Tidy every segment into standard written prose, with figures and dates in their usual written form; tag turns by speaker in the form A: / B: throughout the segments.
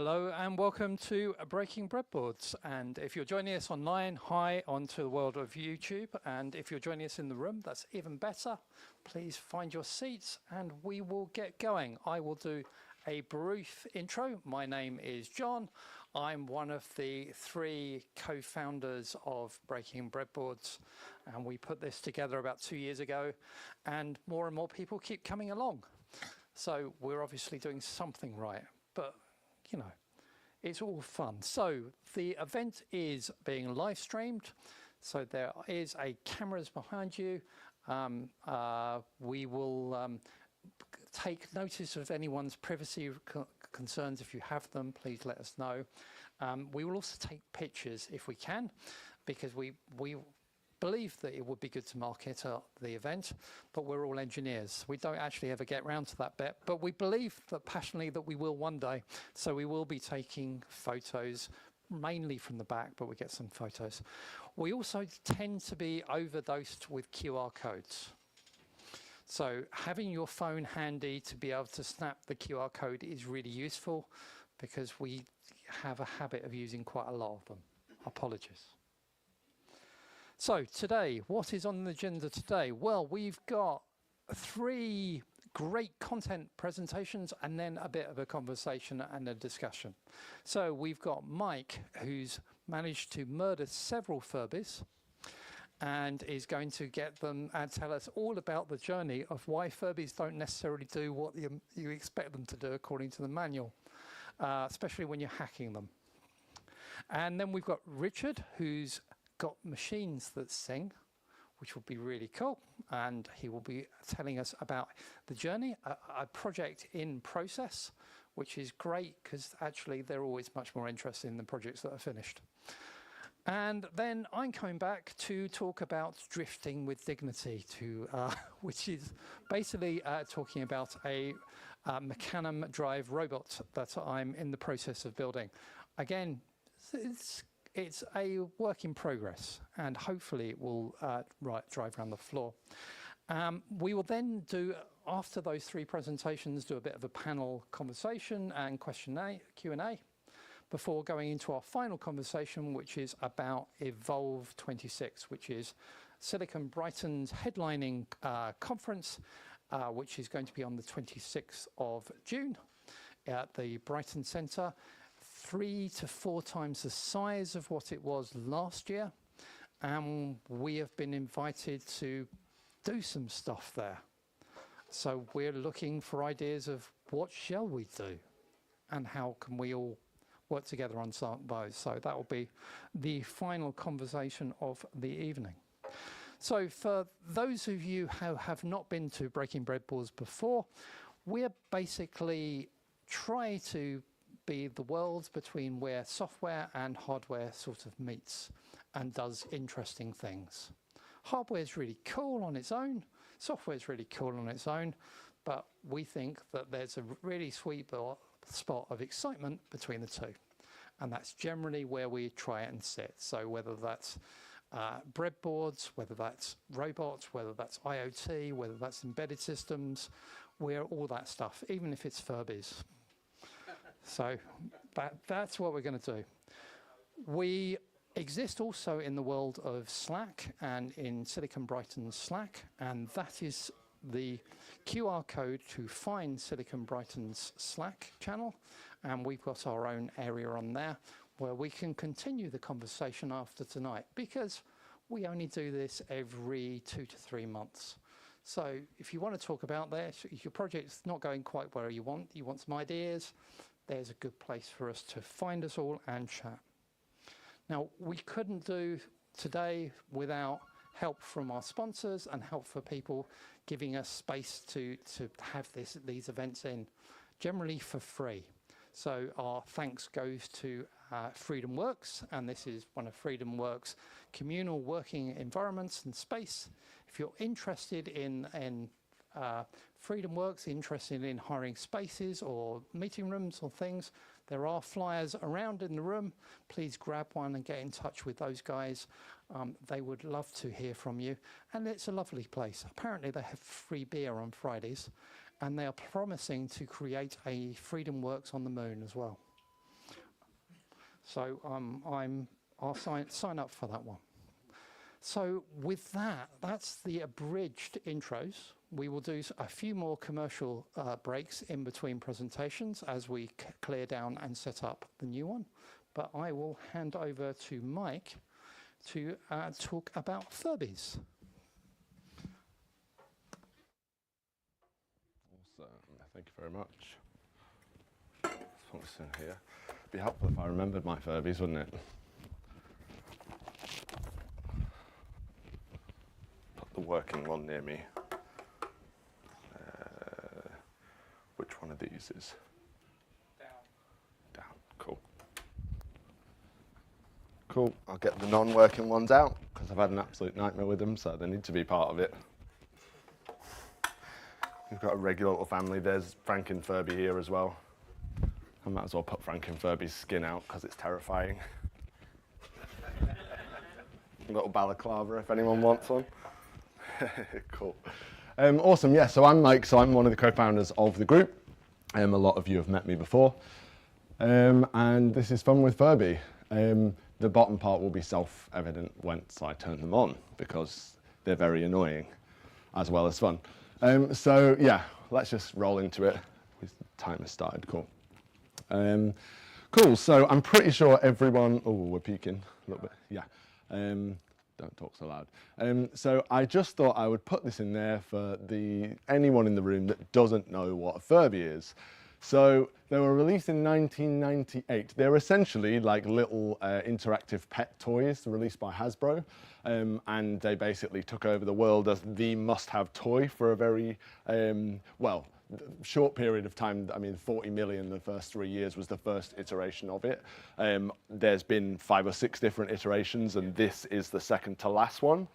A: Hello and welcome to Breaking Breadboards. And if you're joining us online, hi onto the world of YouTube. And if you're joining us in the room, that's even better. Please find your seats and we will get going. I will do a brief intro. My name is Jon. I'm one of the three co-founders of Breaking Breadboards. And we put this together about 2 years ago. And more people keep coming along. So we're obviously doing something right. But you know, it's all fun. So the event is being live streamed. So there is a cameras behind you. We will take notice of anyone's privacy concerns. If you have them, please let us know. We will also take pictures if we can, because we believe that it would be good to market the event, but we're all engineers. We don't actually ever get round to that bit, but we believe that passionately that we will one day. So we will be taking photos, mainly from the back, but we get some photos. We also tend to be overdosed with QR codes. So having your phone handy to be able to snap the QR code is really useful, because we have a habit of using quite a lot of them. Apologies. So today, what is on the agenda today? Well, we've got 3 great content presentations and then a bit of a conversation and a discussion. So we've got Mike, who's managed to murder several Furbies and is going to get them and tell us all about the journey of why Furbies don't necessarily do what you expect them to do according to the manual, especially when you're hacking them. And then we've got Richard, who's got machines that sing, which will be really cool, and he will be telling us about the journey, a project in process, which is great because actually they're always much more interesting than projects that are finished. And then I'm coming back to talk about drifting with dignity, which is basically talking about a Mecanum drive robot that I'm in the process of building. Again, it's a work in progress, and hopefully it will drive around the floor. We will then do, after those 3 presentations, do a bit of a panel conversation and Q&A before going into our final conversation, which is about Evolve 26, which is Silicon Brighton's headlining conference, which is going to be on the 26th of June at the Brighton Centre. 3 to 4 times the size of what it was last year, and we have been invited to do some stuff there. So we're looking for ideas of what shall we do and how can we all work together on some of those. So that will be the final conversation of the evening. So for those of you who have not been to Breaking Breadboards before, we're basically try to be the world between where software and hardware sort of meets and does interesting things. Hardware is really cool on its own, software is really cool on its own, but we think that there's a really sweet spot of excitement between the two. And that's generally where we try and sit. So whether that's breadboards, whether that's robots, whether that's IoT, whether that's embedded systems, we're all that stuff, even if it's Furbies. So that's what we're going to do. We exist also in the world of Slack and in Silicon Brighton Slack, and that is the QR code to find Silicon Brighton's Slack channel, and we've got our own area on there where we can continue the conversation after tonight, because we only do this every 2 to 3 months. So if you want to talk about this, if your project's not going quite where you want some ideas, there's a good place for us to find us all and chat. Now, we couldn't do today without help from our sponsors and help for people giving us space to have these events in, generally for free. So our thanks goes to Freedom Works, and this is one of Freedom Works' communal working environments and space. If you're interested in Freedom Works, interested in hiring spaces or meeting rooms or things, there are flyers around in the room. Please grab one and get in touch with those guys. They would love to hear from you. And it's a lovely place. Apparently they have free beer on Fridays, and they are promising to create a Freedom Works on the moon as well. So I'll sign up for that one. So with that, that's the abridged intros. We will do a few more commercial breaks in between presentations as we clear down and set up the new one. But I will hand over to Mike to talk about Furbies.
B: Awesome, thank you very much. What's in here? It'd be helpful if I remembered my Furbies, wouldn't it? Put the working one near me. Which one of these is? Down, cool. Cool, I'll get the non-working ones out because I've had an absolute nightmare with them, so they need to be part of it. We've got a regular little family. There's Franken Furby here as well. I might as well put Franken Furby's skin out because it's terrifying. A little balaclava if anyone wants one. Cool. Awesome, yeah, so I'm Mike, so I'm one of the co-founders of the group. A lot of you have met me before. And this is Fun with Furby. The bottom part will be self-evident once I turn them on because they're very annoying as well as fun. So yeah, let's just roll into it. The timer started, cool. Cool, so I'm pretty sure everyone, oh, we're peeking a little bit, yeah. Don't talk so loud. So I just thought I would put this in there for anyone in the room that doesn't know what a Furby is. So they were released in 1998. They're essentially like little interactive pet toys released by Hasbro. And they basically took over the world as the must-have toy for a very, short period of time. I mean, 40 million the first 3 years was the first iteration of it. There's been 5 or 6 different iterations, and this is the second to last one,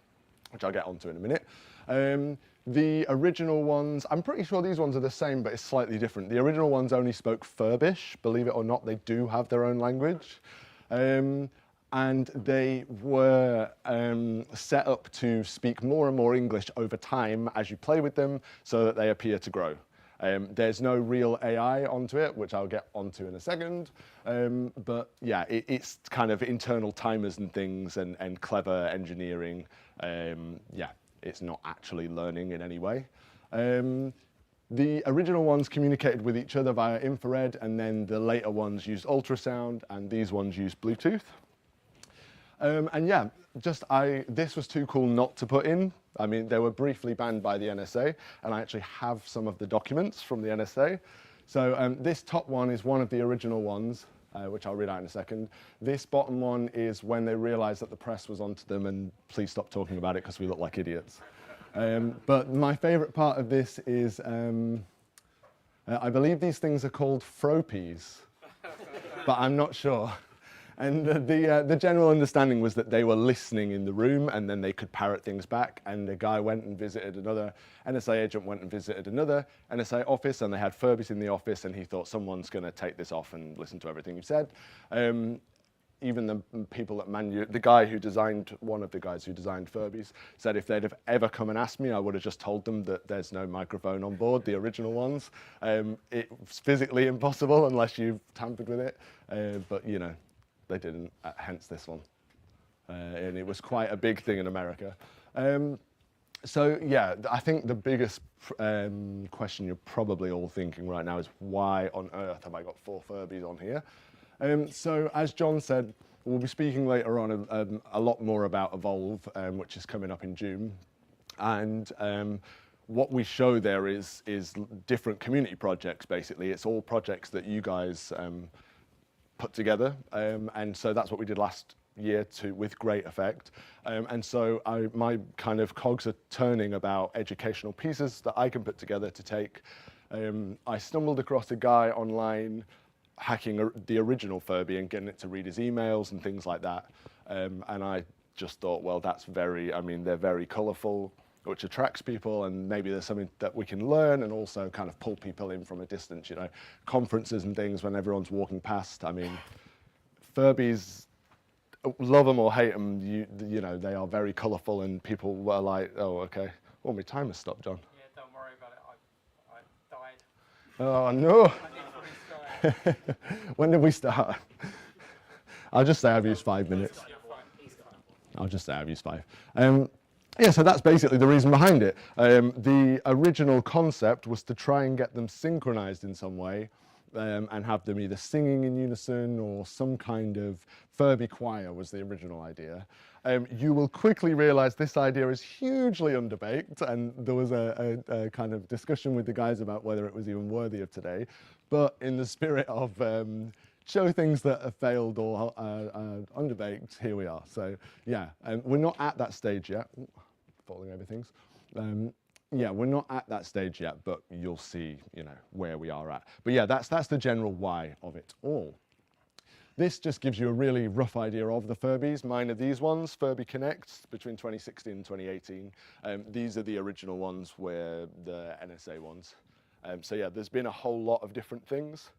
B: which I'll get onto in a minute. The original ones, I'm pretty sure these ones are the same, but it's slightly different. The original ones only spoke Furbish. Believe it or not, they do have their own language. And they were set up to speak more and more English over time as you play with them so that they appear to grow. There's no real AI onto it, which I'll get onto in a second. But yeah, it's kind of internal timers and things and clever engineering. Yeah, it's not actually learning in any way. The original ones communicated with each other via infrared, and then the later ones used ultrasound, and these ones used Bluetooth. And yeah, this was too cool not to put in. I mean, they were briefly banned by the NSA, and I actually have some of the documents from the NSA. So this top one is one of the original ones, which I'll read out in a second. This bottom one is when they realized that the press was onto them, and please stop talking about it because we look like idiots. But my favorite part of this is, I believe these things are called Furbies, but I'm not sure. And the general understanding was that they were listening in the room and then they could parrot things back. And the guy went and visited another, NSA agent went and visited another NSA office, and they had Furbies in the office, and he thought someone's going to take this off and listen to everything you said. Even the people that the guy who designed, one of the guys who designed Furbies, said if they'd have ever come and asked me, I would have just told them that there's no microphone on board, the original ones. It's physically impossible unless you've tampered with it, but you know, they didn't, hence this one. And it was quite a big thing in America. So yeah, I think the biggest question you're probably all thinking right now is why on earth have I got 4 Furbies on here? So as Jon said, we'll be speaking later on a lot more about Evolve, which is coming up in June. And what we show there is different community projects, basically. It's all projects that you guys put together, and so that's what we did last year with great effect. And so my kind of cogs are turning about educational pieces that I can put together to take. I stumbled across a guy online hacking the original Furby and getting it to read his emails and things like that. And I just thought, well, they're very colorful, which attracts people, and maybe there's something that we can learn and also kind of pull people in from a distance, you know, conferences and things when everyone's walking past. I mean, Furbies, love them or hate them, you know, they are very colorful, and people were like, oh, okay. Oh, my timer's stopped, Jon.
A: Yeah, don't worry about it. I died.
B: Oh, no.
A: I need to restart.
B: When did we start? I'll just say I've used 5 minutes. I'll just say I've used 5. Yeah, so that's basically the reason behind it. The original concept was to try and get them synchronized in some way and have them either singing in unison or some kind of Furby choir was the original idea. You will quickly realize this idea is hugely underbaked, and there was a kind of discussion with the guys about whether it was even worthy of today. But in the spirit of show things that have failed or underbaked, here we are. So yeah, we're not at that stage yet. Ooh, falling over things. Yeah, we're not at that stage yet, but you'll see, you know, where we are at. But yeah, that's the general why of it all. This just gives you a really rough idea of the Furbies. Mine are these ones, Furby Connect, between 2016 and 2018. These are the original ones, where the NSA ones. So yeah, there's been a whole lot of different things.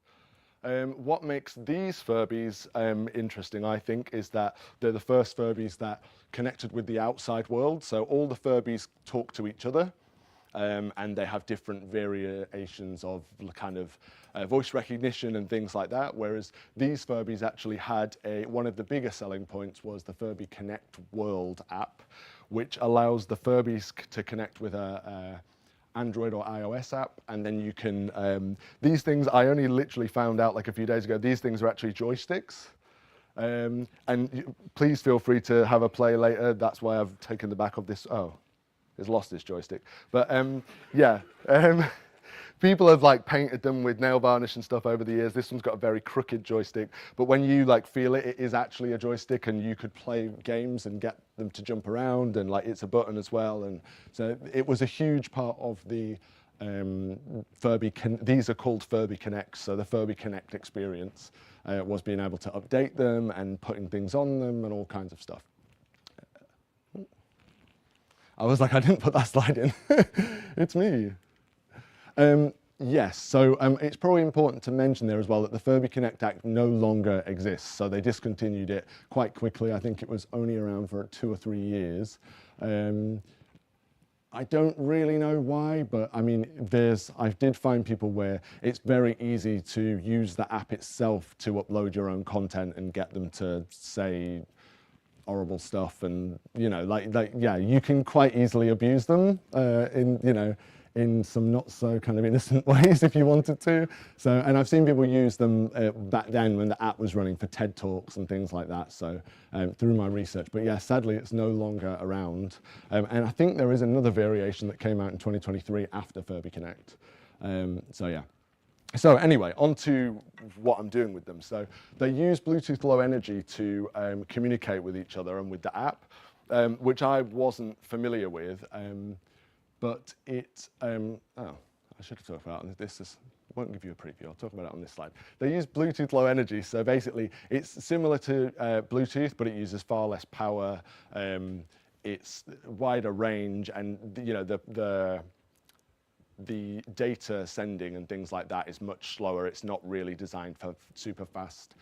B: What makes these Furbies interesting, I think, is that they're the first Furbies that connected with the outside world. So all the Furbies talk to each other, and they have different variations of kind of voice recognition and things like that. Whereas these Furbies actually had one of the bigger selling points was the Furby Connect World app, which allows the Furbies to connect with a Android or iOS app, and then you can, these things, I only literally found out like a few days ago, these things are actually joysticks. And please feel free to have a play later. That's why I've taken the back of this. Oh, it's lost this joystick. But yeah, people have like painted them with nail varnish and stuff over the years. This one's got a very crooked joystick, but when you like feel it, it is actually a joystick, and you could play games and get them to jump around, and like it's a button as well. And so it was a huge part of the these are called Furby Connects. So the Furby Connect experience was being able to update them and putting things on them and all kinds of stuff. I was like, I didn't put that slide in. It's me. Yes, so it's probably important to mention there as well that the Furby Connect Act no longer exists. So they discontinued it quite quickly. I think it was only around for 2 or 3 years. I don't really know why, but I mean, I did find people where it's very easy to use the app itself to upload your own content and get them to say horrible stuff, and you know, yeah, you can quite easily abuse them in some not so kind of innocent ways if you wanted to. So, and I've seen people use them back then when the app was running for TED Talks and things like that. So through my research, but yeah, sadly it's no longer around. And I think there is another variation that came out in 2023 after Furby Connect. So yeah. So anyway, on to what I'm doing with them. So they use Bluetooth Low Energy to communicate with each other and with the app, which I wasn't familiar with. But it, oh, I should have talked about it. This won't give you a preview. I'll talk about it on this slide. They use Bluetooth Low Energy. So basically, it's similar to Bluetooth, but it uses far less power. It's wider range, and you know the data sending and things like that is much slower. It's not really designed for super fast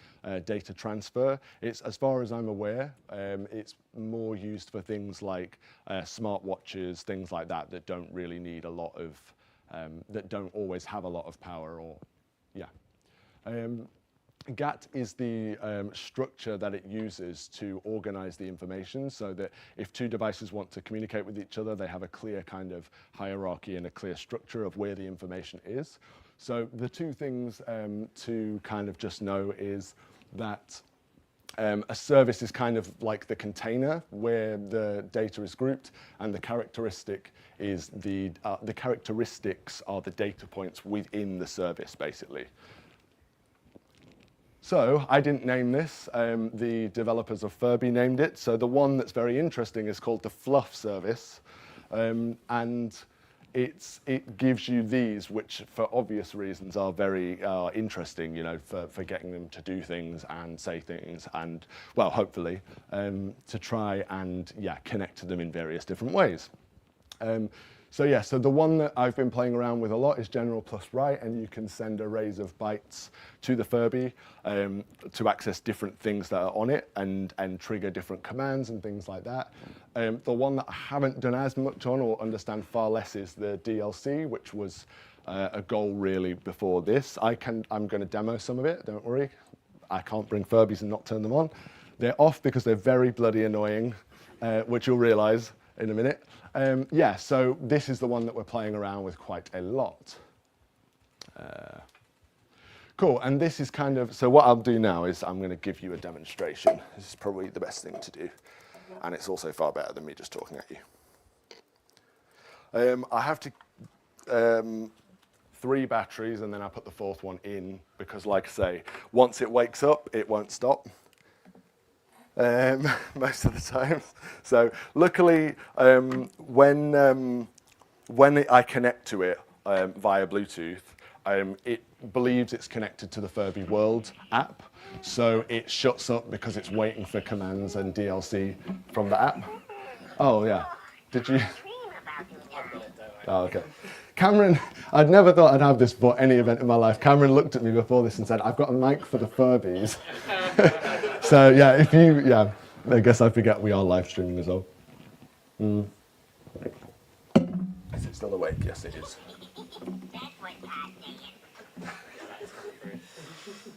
B: data transfer. It's, as far as I'm aware, it's more used for things like smartwatches, things like that, that don't really need a lot of, that don't always have a lot of power, or, yeah. GATT is the structure that it uses to organize the information, so that if two devices want to communicate with each other, they have a clear kind of hierarchy and a clear structure of where the information is. So the two things to kind of just know is that a service is kind of like the container where the data is grouped, and the characteristic is the characteristics are the data points within the service, basically. So I didn't name this, the developers of Furby named it. So the one that's very interesting is called the Fluff service. And it gives you these, which for obvious reasons are very interesting, you know, for getting them to do things and say things and, well, hopefully, to try and, yeah, connect to them in various different ways. So yeah, so the one that I've been playing around with a lot is General plus Write, and you can send arrays of bytes to the Furby to access different things that are on it and trigger different commands and things like that. The one that I haven't done as much on or understand far less is the DLC, which was a goal really before this. I'm going to demo some of it, don't worry. I can't bring Furbies and not turn them on. They're off because they're very bloody annoying, which you'll realise in a minute. Yeah, so this is the one that we're playing around with quite a lot. Cool, and this is kind of, so what I'll do now is I'm going to give you a demonstration. This is probably the best thing to do, and it's also far better than me just talking at you. I have to 3 batteries, and then I put the 4th one in because, like I say, once it wakes up, it won't stop. Most of the time. So luckily, when I connect to it via Bluetooth, it believes it's connected to the Furby World app. So it shuts up because it's waiting for commands and DLC from the app. Oh yeah, did you? Oh, okay. Cameron, I'd never thought I'd have this for any event in my life. Cameron looked at me before this and said, I've got a mic for the Furbies. So yeah, I guess I forget we are live streaming as well. Is it still awake? Yes, it is.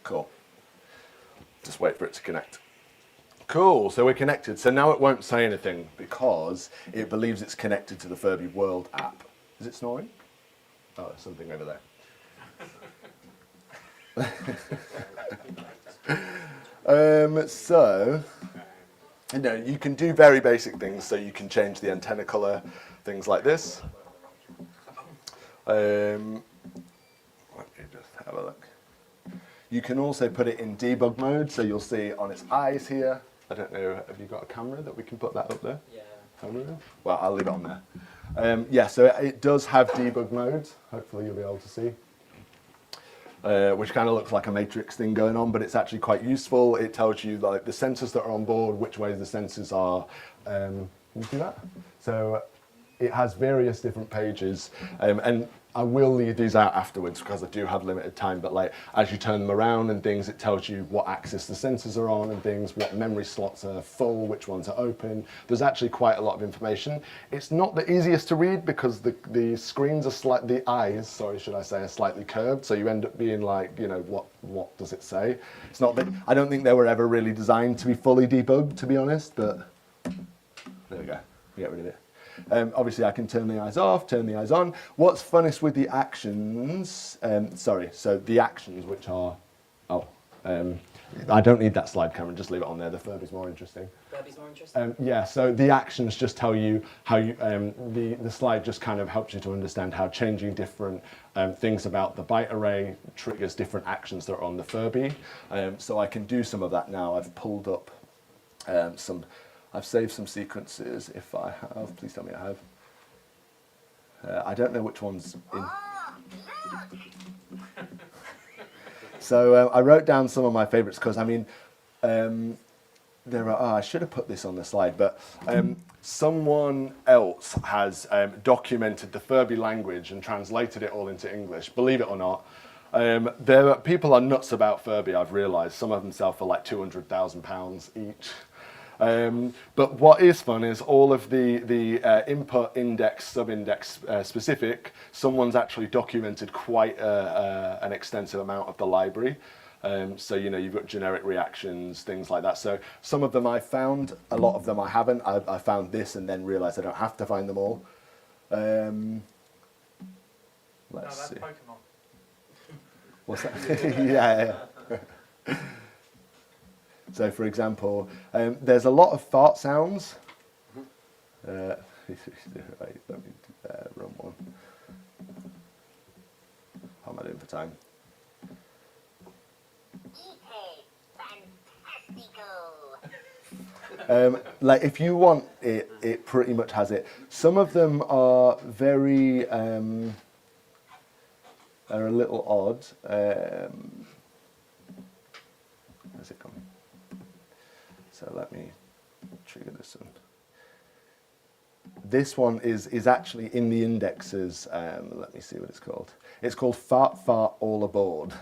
B: Cool. Just wait for it to connect. Cool, so we're connected. So now it won't say anything because it believes it's connected to the Furby World app. Is it snoring? Oh, there's something over there. So, you can do very basic things. So you can change the antenna color, things like this. Let me just have a look. You can also put it in debug mode, so you'll see on its eyes here. I don't know, have you got a camera that we can put that up there? Yeah. Camera? Well, I'll leave it on there. Yeah, so it does have debug mode. Hopefully you'll be able to see. Which kind of looks like a matrix thing going on, but it's actually quite useful. It tells you like the sensors that are on board, which way the sensors are. Can you see that? So it has various different pages, and I will leave these out afterwards because I do have limited time, but like as you turn them around and things, it tells you what axis the sensors are on and things, what memory slots are full, which ones are open. There's actually quite a lot of information. It's not the easiest to read because the screens are the eyes, sorry, should I say, are slightly curved, so you end up being like, what does it say? It's not that, I don't think they were ever really designed to be fully debugged, to be honest, but there we go, get rid of it. Obviously, I can turn the eyes off, turn the eyes on. What's funnest with the actions, so the actions which are, I don't need that slide, Cameron, just leave it on there. The Furby's more interesting.
C: Furby's more interesting?
B: Yeah, so the actions just tell you how you, the slide just kind of helps you to understand how changing different things about the byte array triggers different actions that are on the Furby. So I can do some of that now. I've pulled up I've saved some sequences. If I have, please tell me I have. I don't know which one's in. So I wrote down some of my favorites because, I mean, there are, I should have put this on the slide, but someone else has documented the Furby language and translated it all into English, believe it or not. People are nuts about Furby, I've realised. Some of them sell for like £200,000 each. But what is fun is all of the input, index, sub-index specific, someone's actually documented quite an extensive amount of the library. So, you've got generic reactions, things like that. So some of them I found, a lot of them I haven't. I found this and then realised I don't have to find them all. Let's see. Pokemon. What's that? Yeah. So, for example, there's a lot of fart sounds. Let me run one. How am I doing for time? Like if you want it, it pretty much has it. Some of them are very, are a little odd. Where's it coming? So let me trigger this one. This one is actually in the indexes. Let me see what it's called. It's called Fart Fart All Aboard.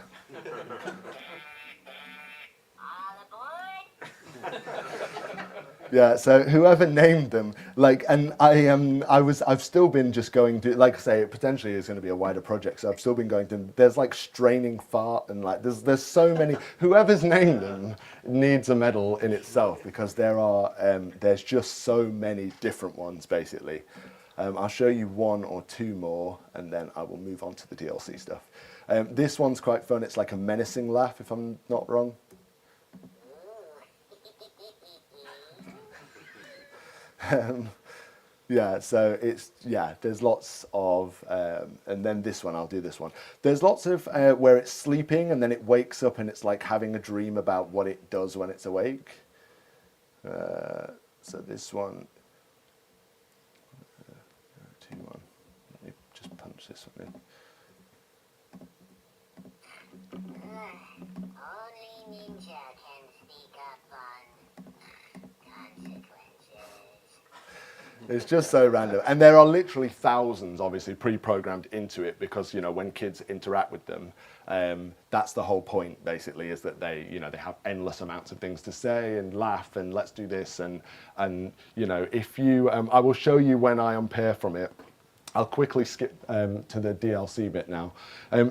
B: Yeah, so whoever named them, like, and I've still been just going to, like I say, it potentially is going to be a wider project. So I've still been going to. There's like straining fart and like there's so many. Whoever's named them needs a medal in itself because there's just so many different ones basically. I'll show you one or two more, and then I will move on to the DLC stuff. This one's quite fun. It's like a menacing laugh, if I'm not wrong. Yeah, so there's lots of, and then this one, I'll do this one. There's lots of where it's sleeping and then it wakes up and it's like having a dream about what it does when it's awake. So this one, T1, let me just punch this one in.
C: Only Ninja can speak up on consequences.
B: It's just so random. And there are literally thousands, obviously, pre-programmed into it because, you know, when kids interact with them, that's the whole point, basically, is that they have endless amounts of things to say and laugh and let's do this. And you know, if you, I will show you when I unpair from it. I'll quickly skip to the DLC bit now.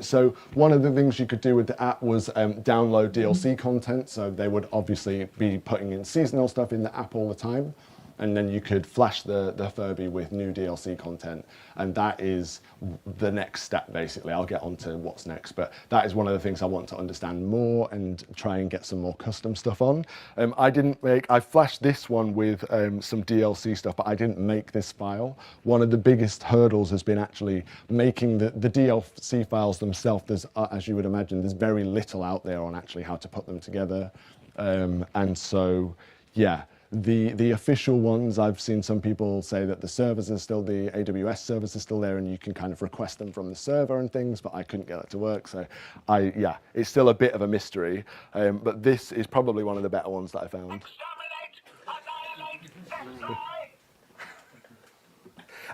B: So one of the things you could do with the app was download DLC content. So they would obviously be putting in seasonal stuff in the app all the time. And then you could flash the Furby with new DLC content. And that is the next step, basically. I'll get on to what's next. But that is one of the things I want to understand more and try and get some more custom stuff on. I flashed this one with some DLC stuff, but I didn't make this file. One of the biggest hurdles has been actually making the DLC files themselves. There's, as you would imagine, there's very little out there on actually how to put them together. And so, yeah. The official ones, I've seen some people say that the servers are still, the AWS servers are still there and you can kind of request them from the server and things, but I couldn't get that to work. So it's still a bit of a mystery, but this is probably one of the better ones that I found.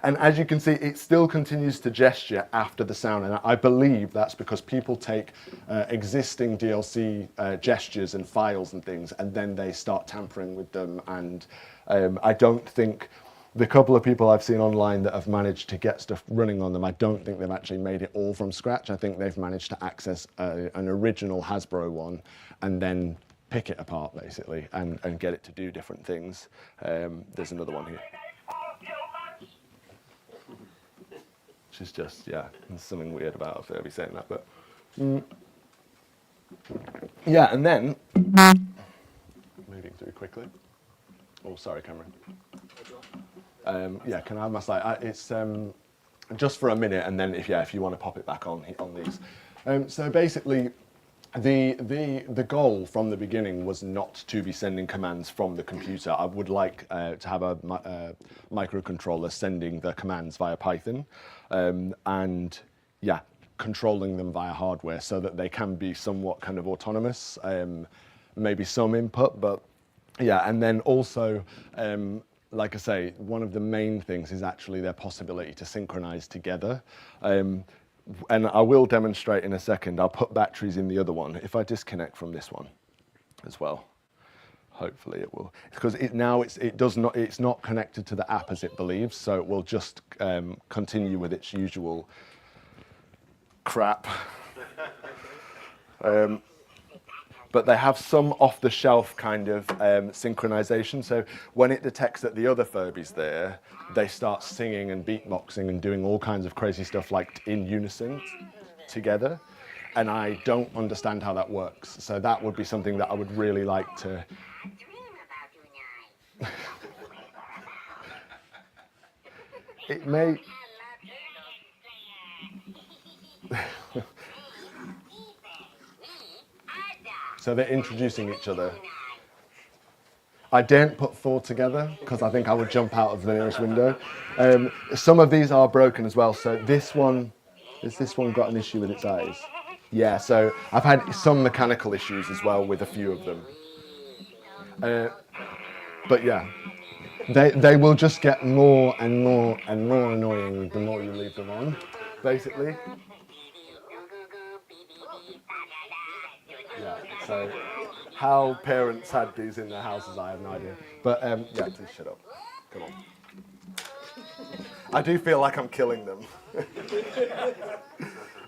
B: And as you can see, it still continues to gesture after the sound. And I believe that's because people take existing DLC gestures and files and things, and then they start tampering with them. And I don't think the couple of people I've seen online that have managed to get stuff running on them, I don't think they've actually made it all from scratch. I think they've managed to access an original Hasbro one and then pick it apart, basically, and get it to do different things. There's another one here. Is just, there's something weird about a Furby saying that, but yeah, and then moving through quickly. Oh, sorry, Cameron. Can I have my slide? It's just for a minute, and then if you want to pop it back on these. So basically, the goal from the beginning was not to be sending commands from the computer. I would like to have a microcontroller sending the commands via Python, and controlling them via hardware so that they can be somewhat kind of autonomous, maybe some input, but and then also, like I say, one of the main things is actually their possibility to synchronize together. And I will demonstrate in a second. I'll put batteries in the other one. If I disconnect from this one as well, hopefully it will. Because it's not connected to the app as it believes, so it will just continue with its usual crap. But they have some off-the-shelf kind of synchronization. So when it detects that the other Furby's there, they start singing and beatboxing and doing all kinds of crazy stuff like in unison together. And I don't understand how that works. So that would be something that I would really like to... It may... So they're introducing each other. I daren't put 4 together because I think I would jump out of the nearest window. Some of these are broken as well. So this one, has this one got an issue with its eyes? Yeah, so I've had some mechanical issues as well with a few of them. But yeah, they will just get more and more and more annoying the more you leave them on, basically. Yeah, so how parents had these in their houses, I have no idea. But yeah, please shut up. Come on. I do feel like I'm killing them.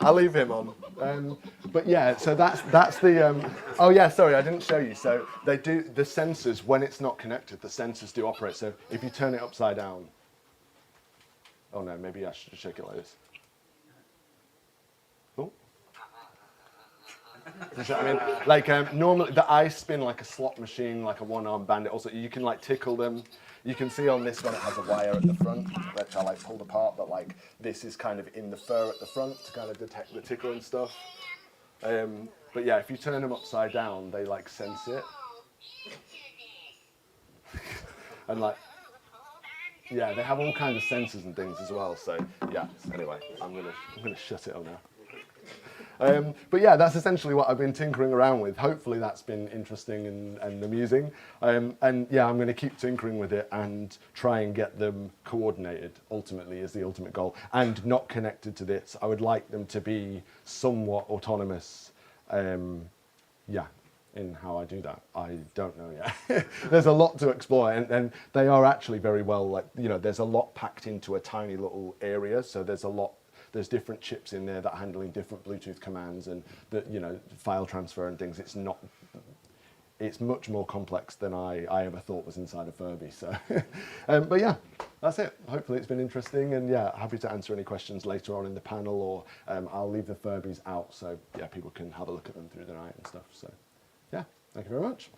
B: I'll leave him on. But yeah, so that's the. Oh yeah, sorry, I didn't show you. So they do the sensors when it's not connected. The sensors do operate. So if you turn it upside down. Oh no, maybe I should shake it like this. Oh. You see what I mean? Like normally the eyes spin like a slot machine, like a one-armed bandit. Also, you can like tickle them. You can see on this one it has a wire at the front, which I like pulled apart, but like this is kind of in the fur at the front to kind of detect the tickle and stuff. But yeah, if you turn them upside down, they like sense it. And like, yeah, they have all kinds of sensors and things as well. So yeah, anyway, I'm gonna shut it up now. But yeah, that's essentially what I've been tinkering around with. Hopefully that's been interesting and amusing. And yeah, I'm going to keep tinkering with it and try and get them coordinated, ultimately, is the ultimate goal. And not connected to this. I would like them to be somewhat autonomous, yeah, in how I do that. I don't know yet. There's a lot to explore, and they are actually very well, like, you know, there's a lot packed into a tiny little area, so there's different chips in there that are handling different Bluetooth commands and the, you know, file transfer and things. It's much more complex than I ever thought was inside a Furby. So, but yeah, that's it. Hopefully it's been interesting, and yeah, happy to answer any questions later on in the panel, or I'll leave the Furbies out so yeah, people can have a look at them through the night and stuff. So yeah, thank you very much.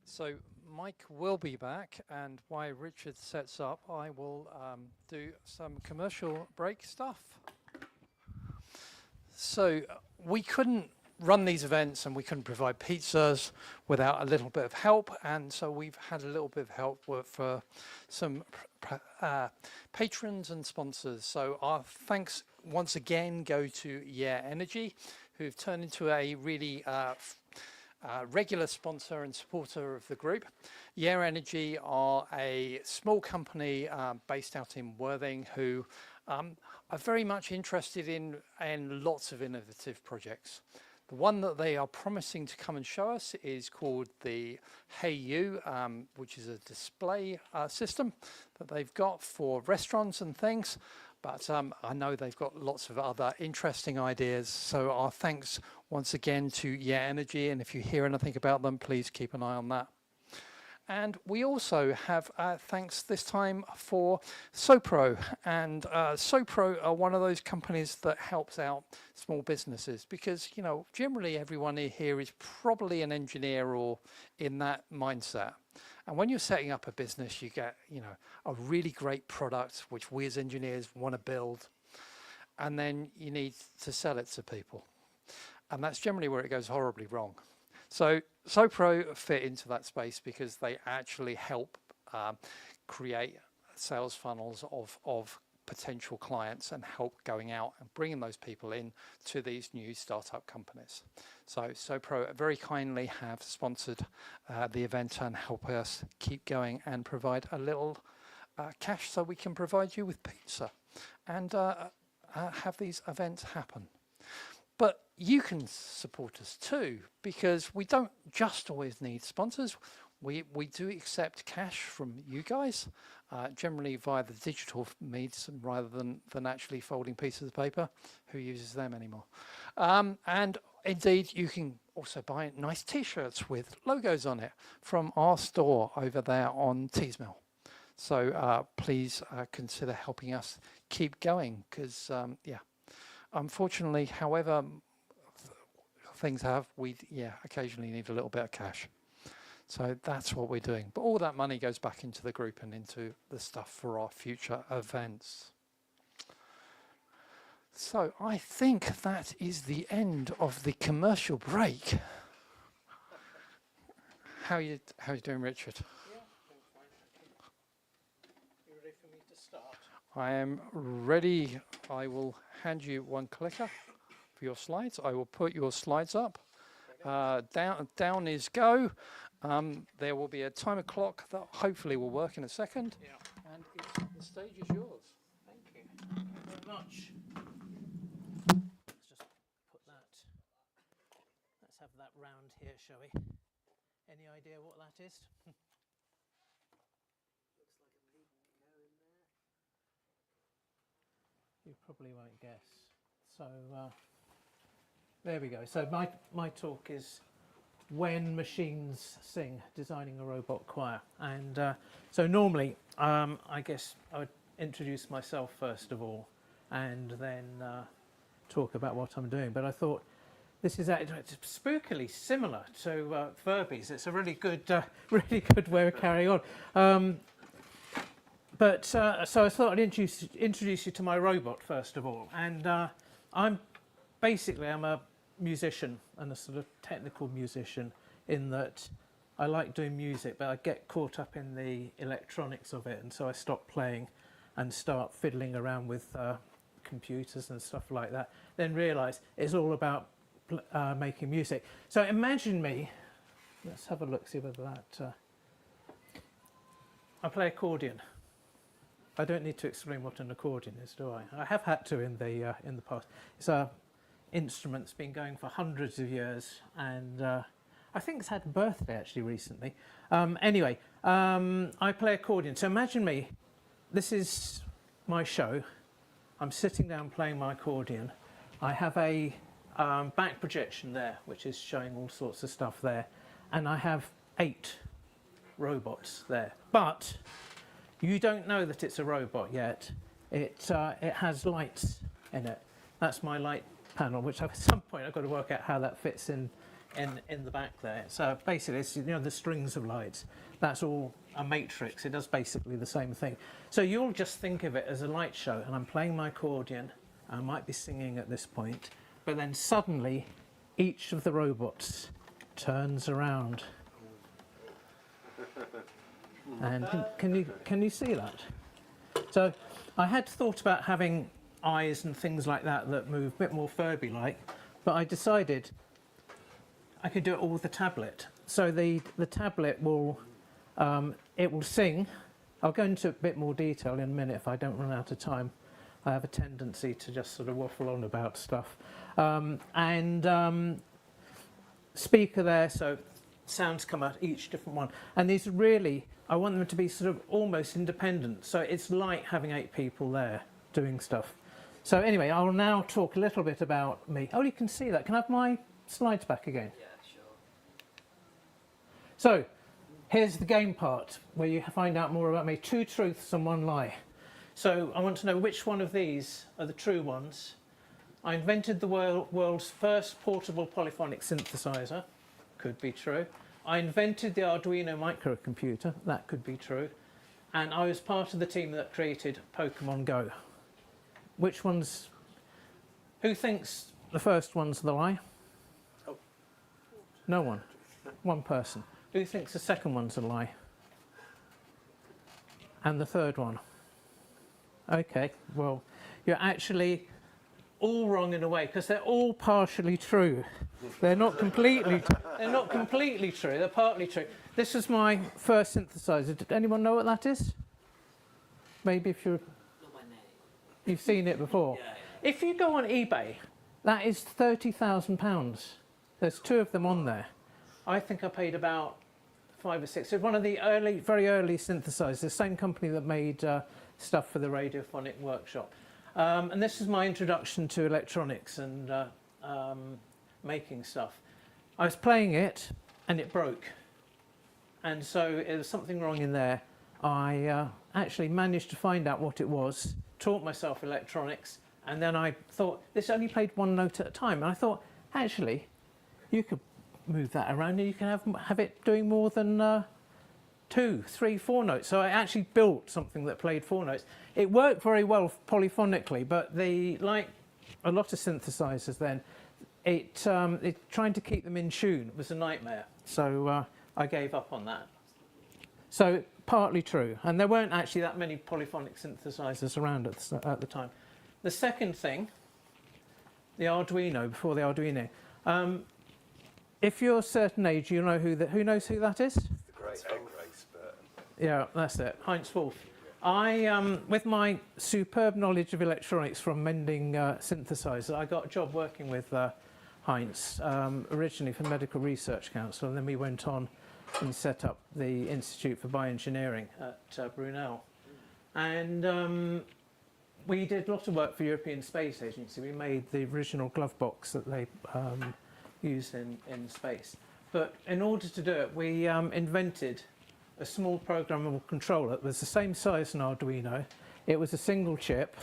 A: So Mike will be back, and while Richard sets up, I will do some commercial break stuff. So we couldn't run these events and we couldn't provide pizzas without a little bit of help, and so we've had a little bit of help for some patrons and sponsors. So our thanks once again go to Yeah Energy, who've turned into a really regular sponsor and supporter of the group. Yeah Energy are a small company based out in Worthing who are very much interested in lots of innovative projects. The one that they are promising to come and show us is called the Hey You, which is a display system that they've got for restaurants and things. But I know they've got lots of other interesting ideas. So our thanks once again to Yeah Energy. And if you hear anything about them, please keep an eye on that. And we also have thanks this time for Sopro. And Sopro are one of those companies that helps out small businesses because, you know, generally everyone here is probably an engineer or in that mindset. And when you're setting up a business, you get, you know, a really great product, which we as engineers want to build. And then you need to sell it to people. And that's generally where it goes horribly wrong. So Sopro fit into that space because they actually help create sales funnels of potential clients and help going out and bringing those people in to these new startup companies. So Sopro very kindly have sponsored the event and help us keep going and provide a little cash so we can provide you with pizza and have these events happen. But you can support us too, because we don't just always need sponsors. We do accept cash from you guys, generally via the digital means rather than actually folding pieces of paper. Who uses them anymore? And indeed, you can also buy nice T-shirts with logos on it from our store over there on Teesmill. So please consider helping us keep going, because yeah. Unfortunately, however things have, we occasionally need a little bit of cash. So that's what we're doing. But all that money goes back into the group and into the stuff for our future events. So I think that is the end of the commercial break. How you doing, Richard?
D: Yeah, I'm fine, thank you. You ready for me to start?
A: I am ready. I will hand you one clicker for your slides. I will put your slides up. down is go. There will be a timer clock that hopefully will work in a second.
D: Yeah.
A: And the stage is yours.
D: Thank you very much. Let's just put that. Let's have that round here, shall we? Any idea what that is? You probably won't guess. So there we go. So my talk is When Machines Sing, Designing a Robot Choir. And so normally, I guess I would introduce myself first of all, and then talk about what I'm doing. But I thought this is it's spookily similar to Furbies. It's a really good way of carrying on. So I thought I'd introduce you to my robot first of all. And I'm a musician and a sort of technical musician in that I like doing music, but I get caught up in the electronics of it, and so I stop playing and start fiddling around with computers and stuff like that. Then realise it's all about making music. So imagine me. Let's have a look, see whether that. I play accordion. I don't need to explain what an accordion is, do I? I have had to in the past. It's a instrument that's been going for hundreds of years, and I think it's had a birthday actually recently. Anyway, I play accordion. So imagine me. This is my show. I'm sitting down playing my accordion. I have a back projection there, which is showing all sorts of stuff there, and I have 8 robots there. But you don't know that it's a robot yet. It has lights in it. That's my light panel, which at some point I've got to work out how that fits in the back there. So basically, it's, the strings of lights. That's all a matrix. It does basically the same thing. So you'll just think of it as a light show, and I'm playing my accordion. I might be singing at this point, but then suddenly each of the robots turns around. And can you see that? So I had thought about having eyes and things like that move a bit more Furby-like, but I decided I could do it all with the tablet. So the tablet will sing. I'll go into a bit more detail in a minute if I don't run out of time. I have a tendency to just sort of waffle on about stuff. Speaker there, so sounds come out each different one, and these really, I want them to be sort of almost independent, so it's like having 8 people there doing stuff. So anyway, I'll now talk a little bit about me. Oh, you can see that. Can I have my slides back again?
E: Yeah, sure.
D: So here's the game part where you find out more about me. 2 truths and 1 lie. So I want to know which one of these are the true ones. I invented the world's first portable polyphonic synthesizer. Could be true. I invented the Arduino microcomputer. That could be true. And I was part of the team that created Pokemon Go. Which one's... Who thinks the first one's the lie?
E: Oh.
D: No one. 1 person. Who thinks the second one's a lie? And the third one? Okay, well, you're actually all wrong in a way, because they're all partially true. They're not completely true, they're partly true. This is my first synthesizer. Did anyone know what that is? Maybe if you've seen it before.
E: Yeah.
D: If you go on eBay, that is £30,000. There's 2 of them on there. I think I paid about 5 or 6. It's one of the very early synthesizers, the same company that made stuff for the Radiophonic Workshop. And this is my introduction to electronics and making stuff. I was playing it and it broke. And so there was something wrong in there. I actually managed to find out what it was, taught myself electronics, and then I thought, this only played 1 note at a time. And I thought, actually, you could move that around and you can have it doing more than 2, 3, 4 notes. So I actually built something that played 4 notes. It worked very well polyphonically, but like a lot of synthesizers then, trying to keep them in tune was a nightmare. So I gave up on that. So partly true. And there weren't actually that many polyphonic synthesizers around at the time. The second thing, the Arduino, before the Arduino. if you're a certain age, you know who knows who that is?
E: The great egg race, but
D: Yeah, that's it. Heinz Wolf. I, with my superb knowledge of electronics from mending synthesizers, I got a job working with Heinz, originally for Medical Research Council, and then we went on and set up the Institute for Bioengineering at Brunel. And we did a lot of work for European Space Agency. We made the original glove box that they used in space. But in order to do it, we invented a small programmable controller that was the same size as an Arduino. It was a single chip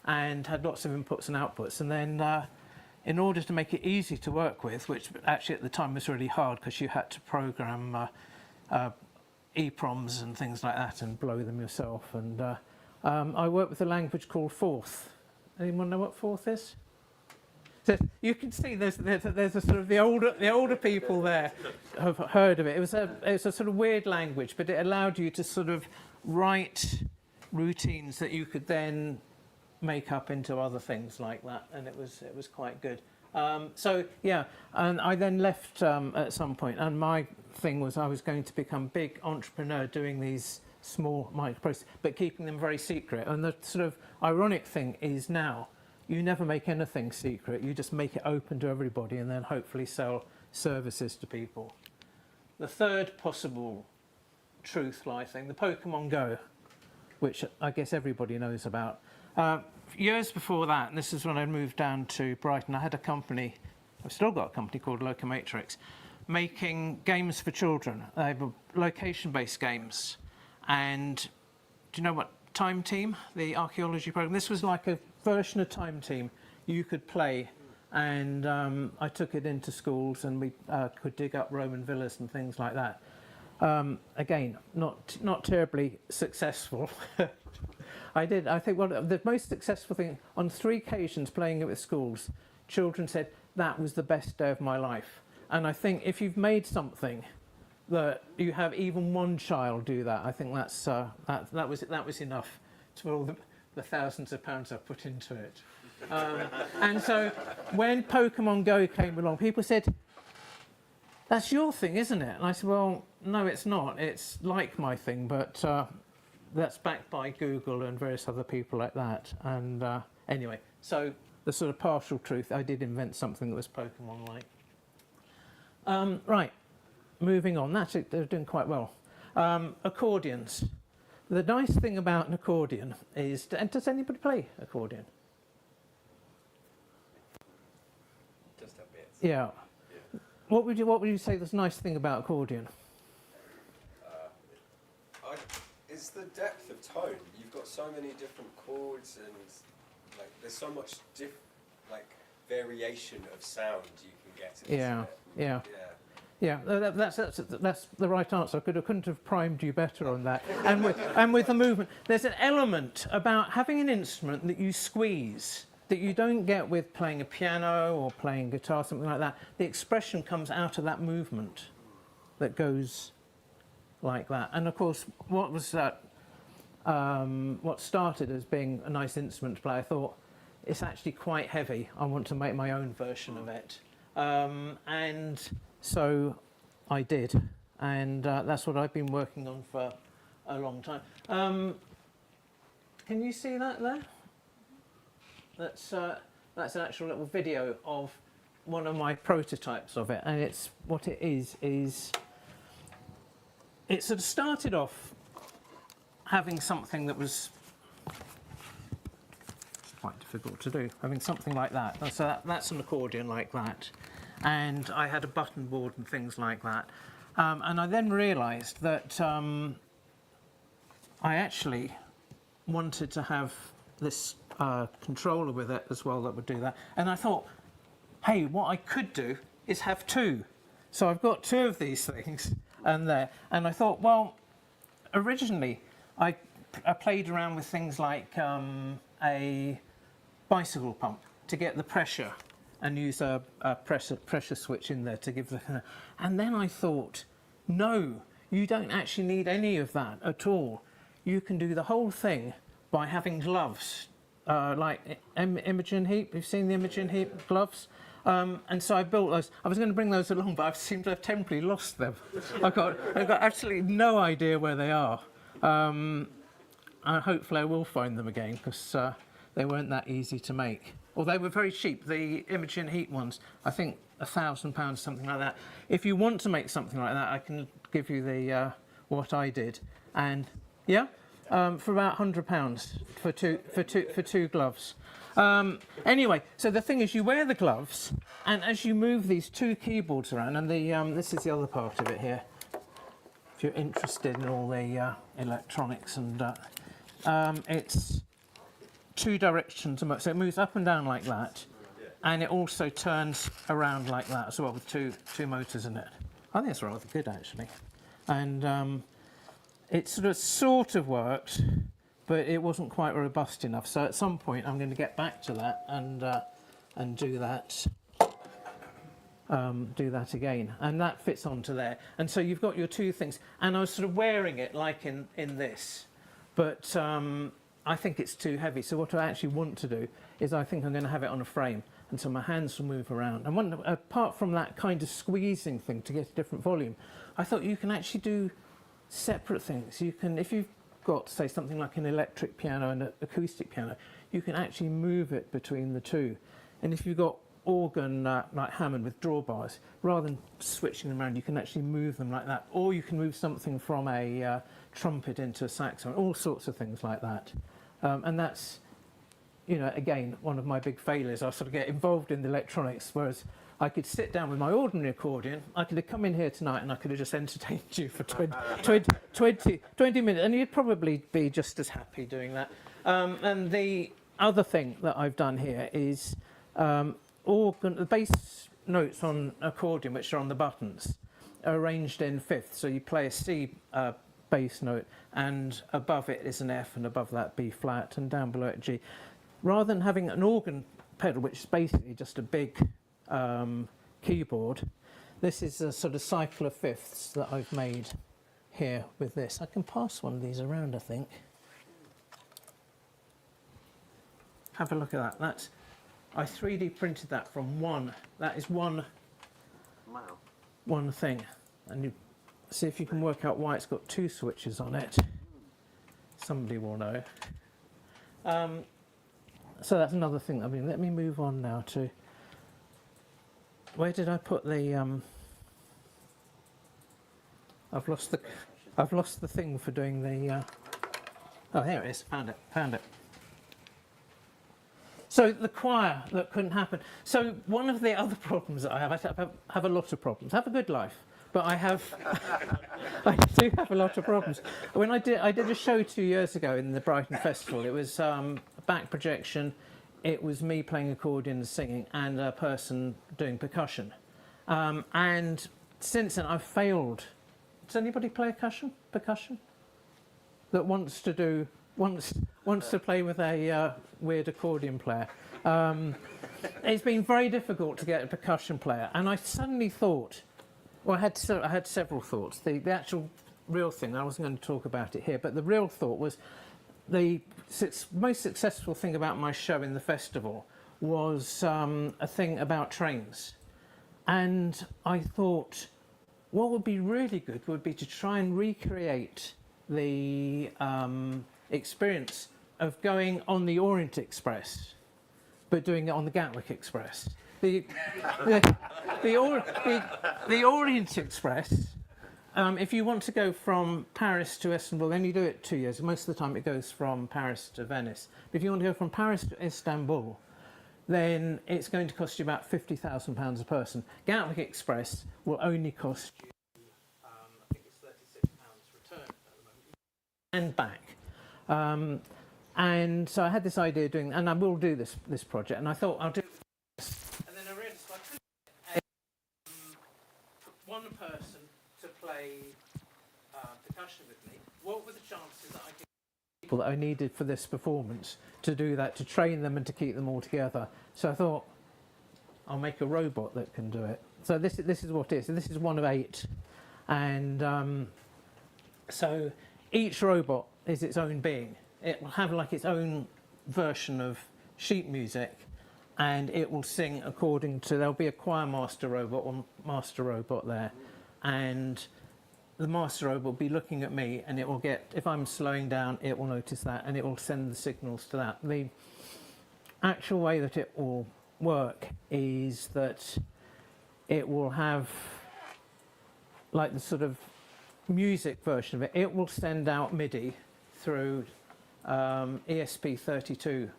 D: and had lots of inputs and outputs. And then in order to make it easy to work with, which actually at the time was really hard because you had to program EPROMs and things like that and blow them yourself. And I worked with a language called Forth. Anyone know what Forth is? So you can see there's a sort of the older people there have heard of it. It was a sort of weird language, but it allowed you to sort of write routines that you could then make up into other things like that, and it was quite good. So yeah, and I then left at some point, and my thing was I was going to become a big entrepreneur doing these small microprocessors, but keeping them very secret. And the sort of ironic thing is now, you never make anything secret, you just make it open to everybody and then hopefully sell services to people. The third possible truth lie thing, the Pokemon Go, which I guess everybody knows about. Years before that, and this is when I moved down to Brighton, I had a company, I've still got a company called Locomatrix, making games for children. They were location-based games. And do you know what Time Team, the archaeology program, this was like a version of Time Team you could play, and I took it into schools and we could dig up Roman villas and things like that. Again, not terribly successful. I think one of the most successful thing, on 3 occasions playing it with schools, children said, that was the best day of my life. And I think if you've made something that you have even one child do that, I think that was enough for all the thousands of pounds I've put into it. And so when Pokemon Go came along, people said, that's your thing, isn't it? And I said, well, no, it's not. It's like my thing, but that's backed by Google and various other people like that. And anyway, so the sort of partial truth, I did invent something that was Pokemon-like. Right, moving on. That's it, they're doing quite well. Accordions. The nice thing about an accordion is, and does anybody play accordion?
E: just a bit.
D: Yeah. What would you say the nice thing about accordion?
E: Is the depth of tone. You've got so many different chords and like there's so much variation of sound you can get.
D: Yeah, yeah.
E: Yeah.
D: Yeah, that's the right answer. I couldn't have primed you better on that. And with the movement, there's an element about having an instrument that you squeeze that you don't get with playing a piano or playing guitar, something like that. The expression comes out of that movement that goes like that. And of course, what was that? What started as being a nice instrument to play, I thought it's actually quite heavy. I want to make my own version of it, and so I did, and that's what I've been working on for a long time. Can you see that there? That's an actual little video of one of my prototypes of it, and it's what it is it sort of started off having something that was quite difficult to do, having something like that. So that's an accordion like that. And I had a button board and things like that. And I then realised that I actually wanted to have this controller with it as well that would do that. And I thought, hey, what I could do is have 2. So I've got 2 of these things and there. And I thought, well, originally I played around with things like a bicycle pump to get the pressure and use a pressure switch in there to give the... And then I thought, no, you don't actually need any of that at all. You can do the whole thing by having gloves, like Imogen Heap. You've seen the Imogen Heap gloves? And so I built those. I was going to bring those along, but I seem to have temporarily lost them. I've got absolutely no idea where they are. And hopefully I will find them again, because they weren't that easy to make. Or they were very cheap. The Imogen Heat ones, I think £1,000, something like that. If you want to make something like that, I can give you the what I did. And yeah, for about £100 for two gloves. Anyway, so the thing is, you wear the gloves, and as you move these two keyboards around, and this is the other part of it here. If you're interested in all the electronics, and it's two directions, so it moves up and down like that, and it also turns around like that as well, with two motors in it. I think it's rather good, actually, and it sort of worked, but it wasn't quite robust enough. So at some point, I'm going to get back to that and do that. Do that again, and that fits onto there. And so you've got your two things, and I was sort of wearing it like in this, but I think it's too heavy. So what I actually want to do is, I think I'm going to have it on a frame, and so my hands will move around. And apart from that kind of squeezing thing to get a different volume, I thought you can actually do separate things. You can, if you've got, say, something like an electric piano and an acoustic piano, you can actually move it between the two. And if you've got organ like Hammond with drawbars, rather than switching them around, you can actually move them like that. Or you can move something from a trumpet into a saxophone, all sorts of things like that. And that's, again, one of my big failures. I sort of get involved in the electronics, whereas I could sit down with my ordinary accordion, I could have come in here tonight and I could have just entertained you for 20 minutes, and you'd probably be just as happy doing that. And the other thing that I've done here is the bass notes on accordion, which are on the buttons, are arranged in fifths. So you play a C bass note, and above it is an F, and above that B flat, and down below it G. Rather than having an organ pedal, which is basically just a big keyboard, this is a sort of cycle of fifths that I've made here with this. I can pass one of these around, I think. Have a look at that. I 3D printed that from one. That is one thing. And you see if you can work out why it's got two switches on it. Somebody will know. So that's another thing. I mean, let me move on now to, where did I put the? I've lost the thing for doing the. Oh, here it is. Found it. So the choir, that couldn't happen. So one of the other problems that I have a lot of problems. I have a good life, but I do have a lot of problems. When I did a show 2 years ago in the Brighton Festival. It was a back projection. It was me playing accordion and singing, and a person doing percussion. And since then, I've failed. Does anybody play percussion? That wants to play with a weird accordion player. It's been very difficult to get a percussion player, and I suddenly thought, well, I had several thoughts. The actual real thing, I wasn't going to talk about it here, but the real thought was the most successful thing about my show in the festival was a thing about trains. And I thought, what would be really good would be to try and recreate the experience of going on the Orient Express, but doing it on the Gatwick Express. The Orient Express, if you want to go from Paris to Istanbul, then you do it 2 years. Most of the time it goes from Paris to Venice. But if you want to go from Paris to Istanbul, then it's going to cost you about £50,000 a person. Gatwick Express will only cost you, I think it's £36 return at the moment, and back. And so I had this idea of doing, and I will do this project, and I thought I'll do this. And then I realised I couldn't get one person to play percussion with me. What were the chances that I could get people that I needed for this performance to do that, to train them and to keep them all together? So I thought, I'll make a robot that can do it. So this is what it is. So this is one of 8. And so each robot is its own being. It will have like its own version of sheet music, and it will sing according to, there'll be a choir master robot or master robot there, and the master robot will be looking at me, and it will get, if I'm slowing down, it will notice that, and it will send the signals to that. The actual way that it will work is that it will have, like the sort of music version of it, it will send out MIDI through ESP32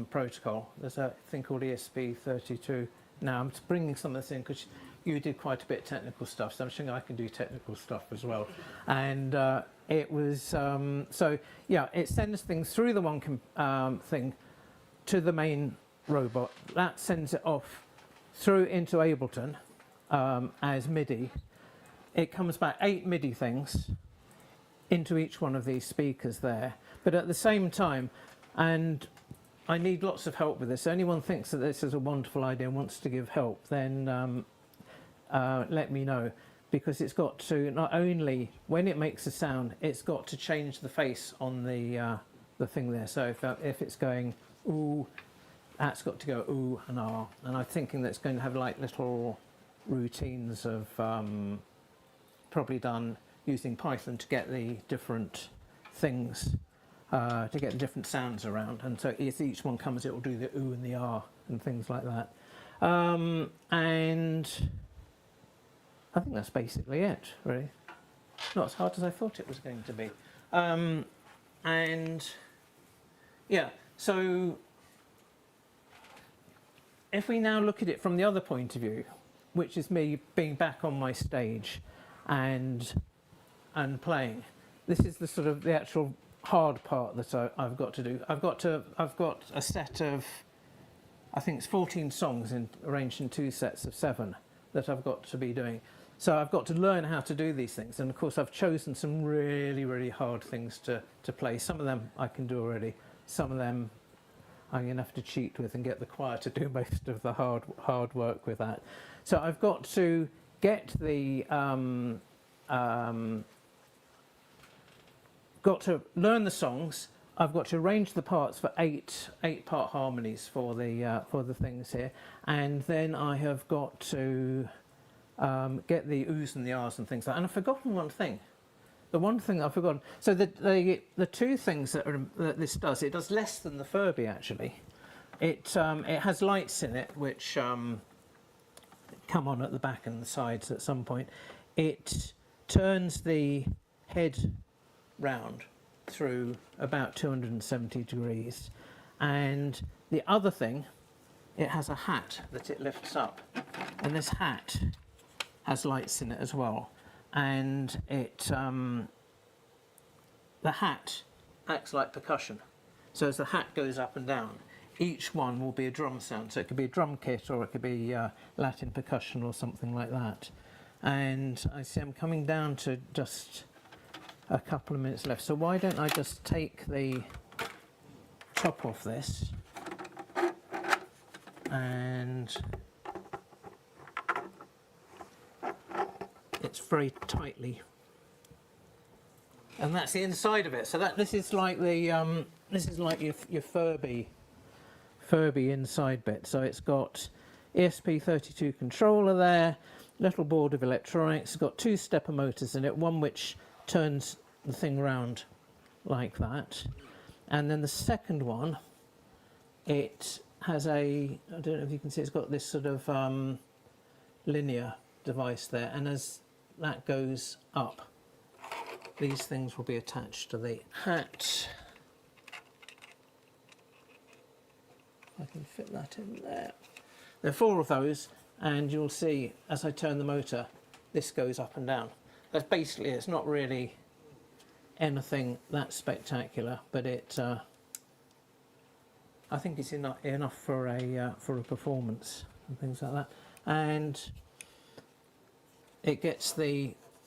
D: protocol. There's a thing called ESP32. Now I'm just bringing some of this in because you did quite a bit of technical stuff, so I'm showing I can do technical stuff as well. And it was, so yeah, it sends things through the one thing to the main robot. That sends it off through into Ableton as MIDI. It comes back 8 MIDI things into each one of these speakers there. But at the same time, and I need lots of help with this, so anyone thinks that this is a wonderful idea and wants to give help, then let me know, because it's got to, not only when it makes a sound, it's got to change the face on the thing there. So if it's going ooh, that's got to go ooh and ah, and I'm thinking that it's going to have like little routines of probably done using Python to get the different things, to get the different sounds around, and so as each one comes it will do the ooh and the ah and things like that. And I think that's basically it, really. Not as hard as I thought it was going to be. And yeah, so if we now look at it from the other point of view, which is me being back on my stage and playing, this is the sort of the actual hard part that I've got to do. I've got a set of, I think it's 14 songs arranged in 2 sets of 7 that I've got to be doing. So I've got to learn how to do these things, and of course I've chosen some really, really hard things to play. Some of them I can do already, some of them I'm going to have to cheat with and get the choir to do most of the hard work with that. So I've got to get the got to learn the songs. I've got to arrange the parts for 8-part harmonies for the things here, and then I have got to get the oohs and the ahs and things like that. And I've forgotten one thing. The one thing I've forgotten. So the 2 things that this does, it does less than the Furby actually. It has lights in it which come on at the back and the sides at some point. It turns the head round through about 270 degrees, and the other thing, it has a hat that it lifts up, and this hat has lights in it as well, and it the hat acts like percussion. So as the hat goes up and down, each one will be a drum sound. So it could be a drum kit, or it could be Latin percussion or something like that. And I see I'm coming down to just a couple of minutes left. So why don't I just take the top off this and it's very tightly, and that's the inside of it. So this is like the this is like your Furby inside bit. So it's got ESP32 controller there, little board of electronics. It's got 2 stepper motors in it, one which turns the thing round like that, and then the second one, it has a, I don't know if you can see, it's got this sort of linear device there, and as that goes up, these things will be attached to the hat. I can fit that in there. There are 4 of those, and you'll see as I turn the motor, this goes up and down. That's basically, it's not really anything that spectacular, but it I think it's enough for a performance and things like that. And it gets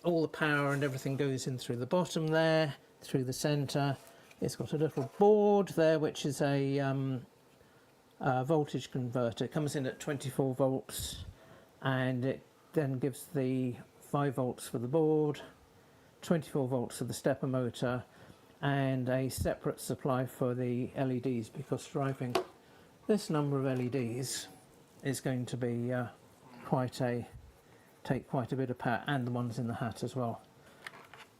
D: all the power and everything goes in through the bottom there, through the centre. It's got a little board there which is a voltage converter. It comes in at 24 volts, and it then gives the 5 volts for the board, 24 volts for the stepper motor, and a separate supply for the LEDs, because driving this number of LEDs is going to be take quite a bit of power, and the ones in the hat as well.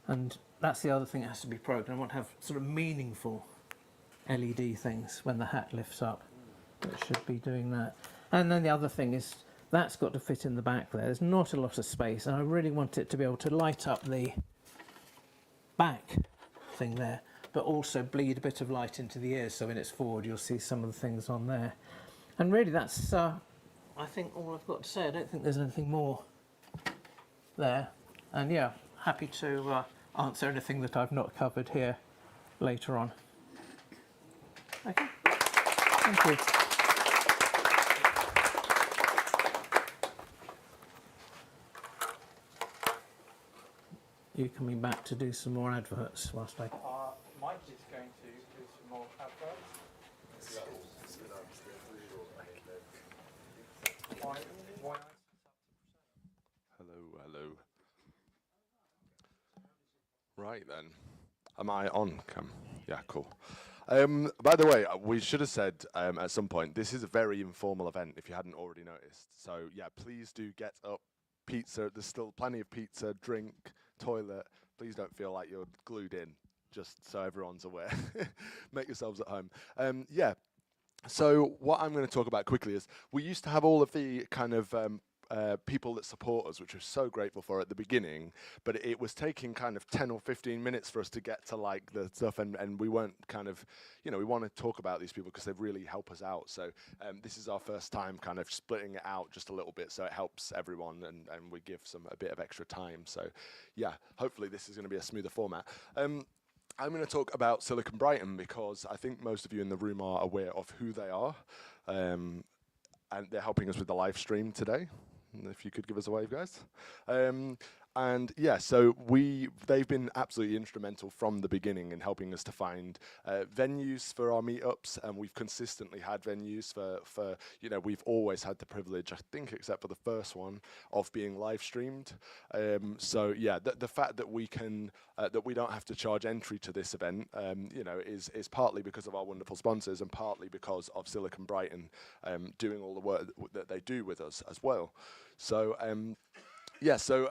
D: And that's the other thing that has to be programmed. I want to have sort of meaningful LED things when the hat lifts up. It should be doing that. And then the other thing is that's got to fit in the back there. There's not a lot of space, and I really want it to be able to light up the back thing there, but also bleed a bit of light into the ears, so when it's forward you'll see some of the things on there. And really that's, I think, all I've got to say. I don't think there's anything more there. And yeah, happy to answer anything that I've not covered here later on. Okay, thank you. You coming back to do some more adverts whilst I...
A: Mike is going to do some more adverts.
B: Hello. Right then. Am I on cam? Yeah, cool. By the way, we should have said at some point, this is a very informal event if you hadn't already noticed. So yeah, please do get up. Pizza, there's still plenty of pizza, drink, toilet. Please don't feel like you're glued in, just so everyone's aware. Make yourselves at home. Yeah, so what I'm going to talk about quickly is we used to have all of the kind of people that support us, which we're so grateful for at the beginning, but it was taking kind of 10 or 15 minutes for us to get to like the stuff, and we weren't kind of, we want to talk about these people because they really help us out. So this is our first time kind of splitting it out just a little bit, so it helps everyone, and we give a bit of extra time. So yeah, hopefully this is going to be a smoother format. I'm going to talk about Silicon Brighton because I think most of you in the room are aware of who they are, and they're helping us with the live stream today. If you could give us a wave, guys. And yeah, so they've been absolutely instrumental from the beginning in helping us to find venues for our meetups, and we've consistently had venues for we've always had the privilege, I think except for the first one, of being live streamed. So yeah, the fact that we can that we don't have to charge entry to this event, is partly because of our wonderful sponsors and partly because of Silicon Brighton doing all the work that they do with us as well. So yeah, so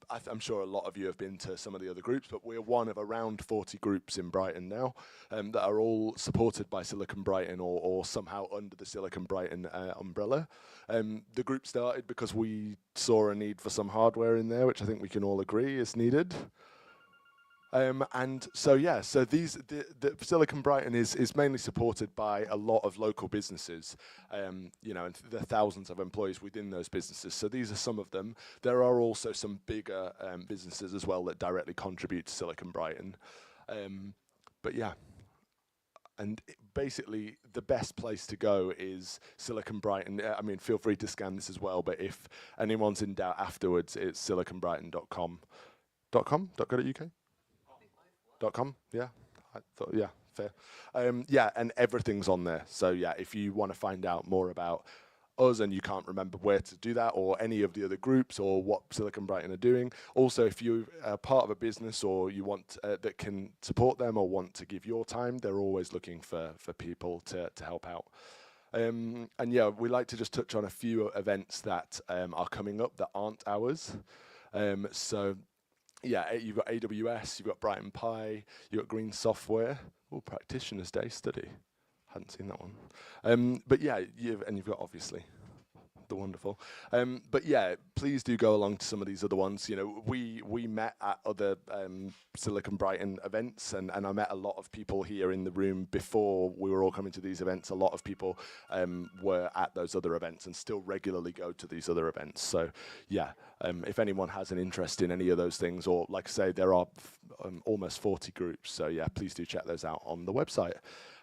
B: I'm sure a lot of you have been to some of the other groups, but we're one of around 40 groups in Brighton now that are all supported by Silicon Brighton or somehow under the Silicon Brighton umbrella. The group started because we saw a need for some hardware in there, which I think we can all agree is needed. And so yeah, so the Silicon Brighton is mainly supported by a lot of local businesses, and the thousands of employees within those businesses. So these are some of them. There are also some bigger businesses as well that directly contribute to Silicon Brighton. But yeah, and basically the best place to go is Silicon Brighton. I mean, feel free to scan this as well, but if anyone's in doubt afterwards, it's siliconbrighton.com. .co.uk? .com, yeah, I thought, yeah, fair. Yeah, and everything's on there. So yeah, if you want to find out more about us and you can't remember where to do that, or any of the other groups, or what Silicon Brighton are doing. Also, if you're part of a business or you want that can support them or want to give your time, they're always looking for people to help out. And yeah, we like to just touch on a few events that are coming up that aren't ours. So yeah, you've got AWS, you've got Brighton Pi, you've got Green Software. Oh, Practitioners Day study. Hadn't seen that one. But yeah, you've got obviously the wonderful. But yeah, please do go along to some of these other ones. We met at other Silicon Brighton events, and I met a lot of people here in the room before we were all coming to these events. A lot of people were at those other events and still regularly go to these other events. So yeah, if anyone has an interest in any of those things, or like I say, there are almost 40 groups. So yeah, please do check those out on the website.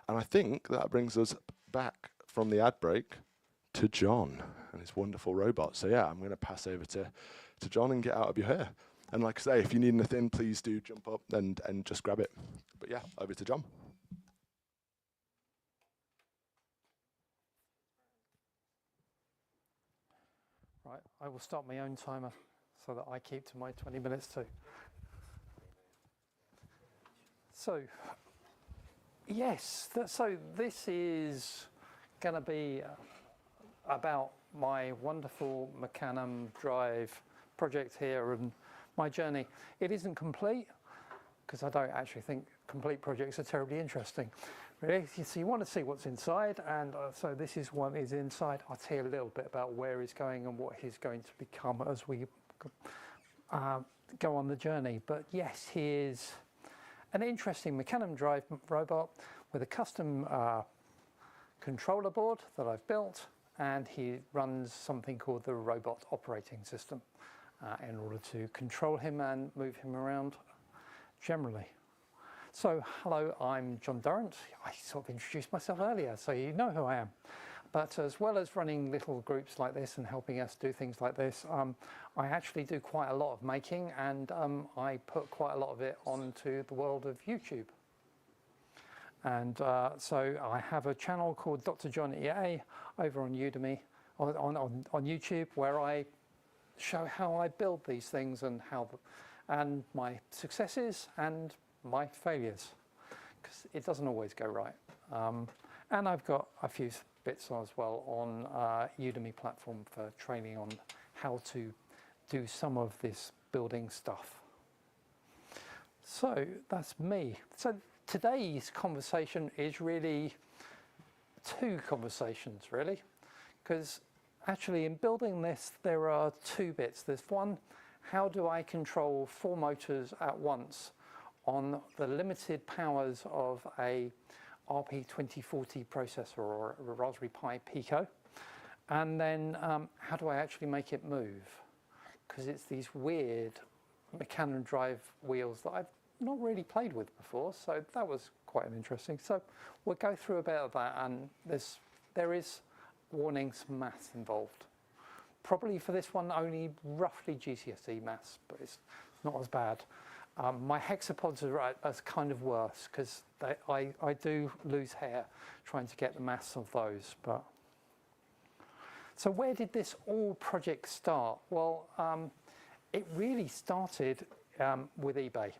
B: And I think that brings us back from the ad break to Jon and his wonderful robot. So yeah, I'm going to pass over to Jon and get out of your hair. And like I say, if you need anything, please do jump up and just grab it. But yeah, over to Jon.
A: Right, I will start my own timer so that I keep to my 20 minutes too. So, yes, so this is going to be about my wonderful Mecanum Drive project here and my journey. It isn't complete because I don't actually think complete projects are terribly interesting. Really, so you want to see what's inside, and so this is what is inside. I'll tell you a little bit about where he's going and what he's going to become as we go on the journey. But yes, he is an interesting Mecanum Drive robot with a custom controller board that I've built, and he runs something called the robot operating system in order to control him and move him around generally. So, hello, I'm Jon Durrant. I sort of introduced myself earlier, so you know who I am. But as well as running little groups like this and helping us do things like this, I actually do quite a lot of making, and I put quite a lot of it onto the world of YouTube. And so I have a channel called Dr. Jon EA over on Udemy, on YouTube, where I show how I build these things and and my successes and my failures, because it doesn't always go right. And I've got a few bits as well on Udemy platform for training on how to do some of this building stuff. So that's me. So today's conversation is really two conversations, really, because actually in building this there are two bits. There's one, how do I control 4 motors at once on the limited powers of a RP2040 processor or a Raspberry Pi Pico, and then how do I actually make it move, because it's these weird Mecanum Drive wheels that I've not really played with before, so that was quite interesting. So we'll go through a bit of that, and there is warnings, maths involved. Probably for this one only roughly GCSE maths, but it's not as bad. My hexapods are kind of worse because I do lose hair trying to get the maths of those. But so where did this all project start? Well, it really started with eBay,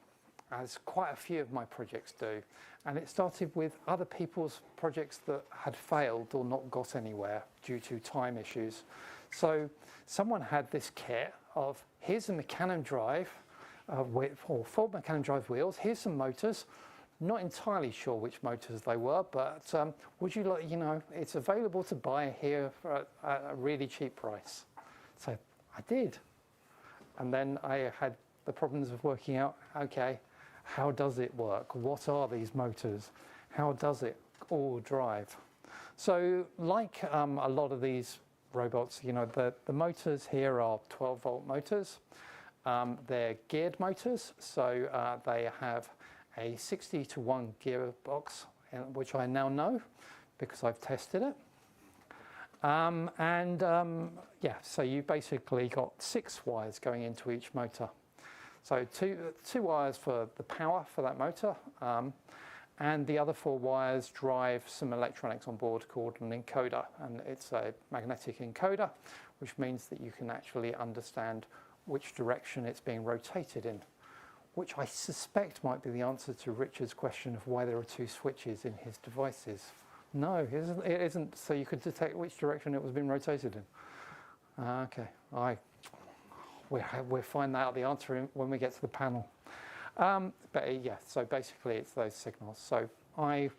A: as quite a few of my projects do. And it started with other people's projects that had failed or not got anywhere due to time issues. So someone had this kit of, here's a Mecanum Drive, or 4 Mecanum Drive wheels, here's some motors. Not entirely sure which motors they were, but would you like, it's available to buy here for a really cheap price. So I did. And then I had the problems of working out, okay, how does it work? What are these motors? How does it all drive? So like a lot of these robots, the motors here are 12-volt motors. They're geared motors, so they have a 60-to-1 gearbox, which I now know because I've tested it. Yeah, so you basically got 6 wires going into each motor. So two wires for the power for that motor, and the other 4 wires drive some electronics on board called an encoder, and it's a magnetic encoder, which means that you can actually understand which direction it's being rotated in, which I suspect might be the answer to Richard's question of why there are 2 switches in his devices. No, it isn't, so you could detect which direction it was being rotated in. Okay, we'll find out the answer when we get to the panel. But yeah, so basically it's those signals. So I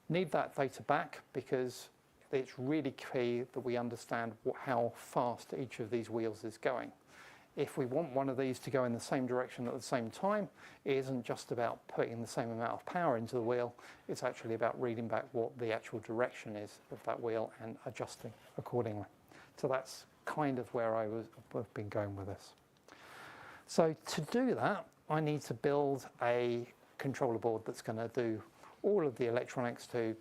A: need that data back because it's really key that we understand how fast each of these wheels is going. If we want one of these to go in the same direction at the same time, it isn't just about putting the same amount of power into the wheel, it's actually about reading back what the actual direction is of that wheel and adjusting accordingly. So that's kind of where I've been going with this. So to do that, I need to build a controller board that's going to do all of the electronics to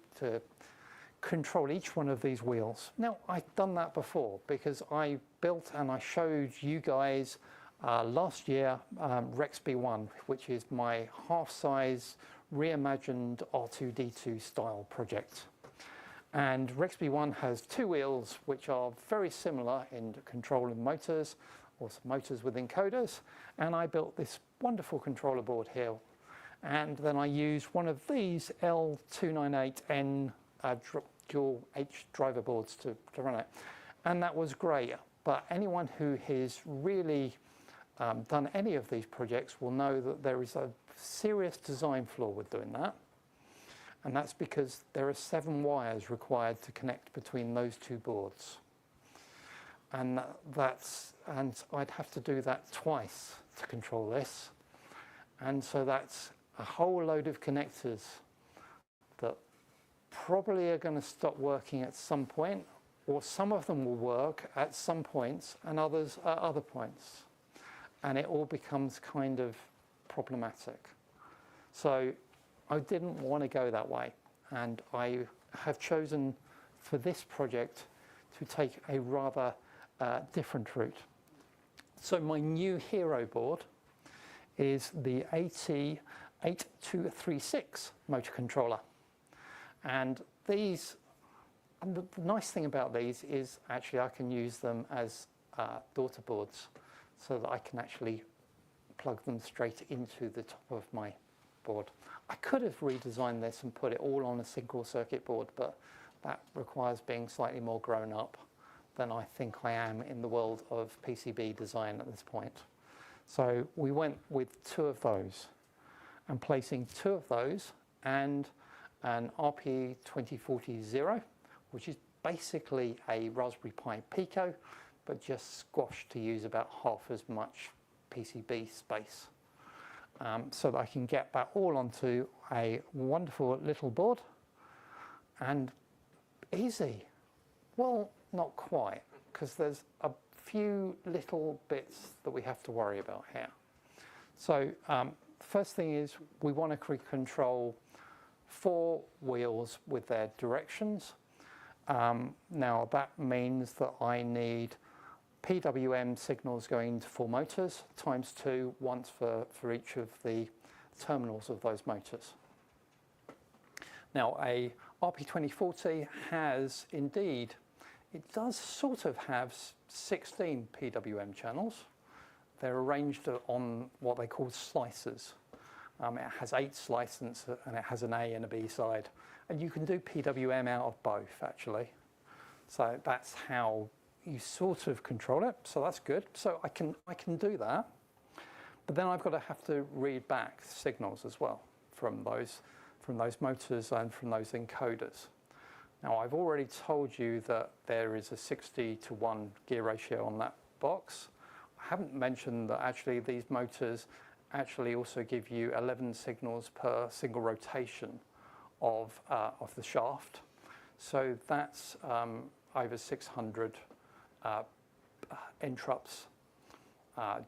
A: control each one of these wheels. Now, I've done that before because I built and I showed you guys last year Rexby1, which is my half-size reimagined R2-D2 style project. And Rexby1 has 2 wheels which are very similar in controlling motors, or motors with encoders, and I built this wonderful controller board here. And then I used one of these L298N dual H driver boards to run it. And that was great. But anyone who has really done any of these projects will know that there is a serious design flaw with doing that. And that's because there are 7 wires required to connect between those 2 boards. And I'd have to do that twice to control this. And so that's a whole load of connectors that probably are going to stop working at some point, or some of them will work at some points and others at other points. And it all becomes kind of problematic. So I didn't want to go that way. And I have chosen for this project to take a rather different route. So my new hero board is the AT8236 motor controller. And these, and the nice thing about these is actually I can use them as daughter boards so that I can actually plug them straight into the top of my board. I could have redesigned this and put it all on a single circuit board, but that requires being slightly more grown up than I think I am in the world of PCB design at this point. So we went with 2 of those, and placing 2 of those and an RP2040, which is basically a Raspberry Pi Pico, but just squashed to use about half as much PCB space. So that I can get that all onto a wonderful little board, and easy. Well, not quite, because there's a few little bits that we have to worry about here. So first thing is we want to control 4 wheels with their directions. Now that means that I need PWM signals going to 4 motors times 2, once for each of the terminals of those motors. Now a RP2040 has indeed, it does sort of have 16 PWM channels. They're arranged on what they call slicers. It has 8 slices and it has an A and a B side. And you can do PWM out of both actually. So that's how you sort of control it, so that's good. So I can do that, but then I've got to have to read back signals as well from those motors and from those encoders. Now I've already told you that there is a 60:1 gear ratio on that box. I haven't mentioned that actually these motors actually also give you 11 signals per single rotation of the shaft. So that's over 600 interrupts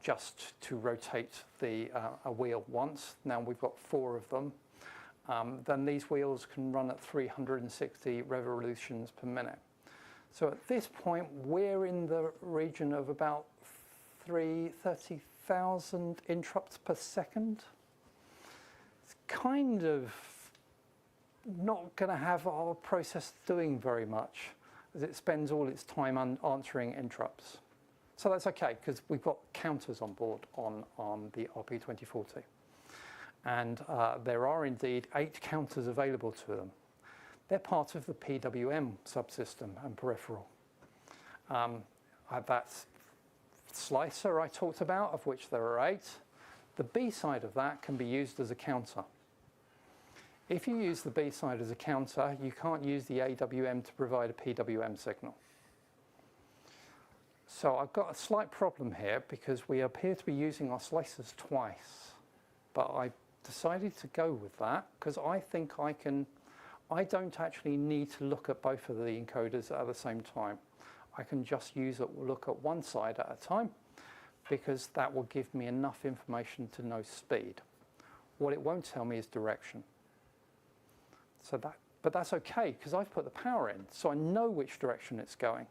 A: just to rotate a wheel once. Now we've got 4 of them. Then these wheels can run at 360 revolutions per minute. So at this point, we're in the region of about 30,000 interrupts per second. It's kind of not going to have our process doing very much, as it spends all its time answering interrupts. So that's okay, because we've got counters on board on the RP2040. And there are indeed 8 counters available to them. They're part of the PWM subsystem and peripheral. That slicer I talked about, of which there are 8, the B side of that can be used as a counter. If you use the B side as a counter, you can't use the AWM to provide a PWM signal. So I've got a slight problem here because we appear to be using our slicers twice, but I decided to go with that because I think I don't actually need to look at both of the encoders at the same time. I can just look at one side at a time because that will give me enough information to know speed. What it won't tell me is direction. But that's okay because I've put the power in, so I know which direction it's going.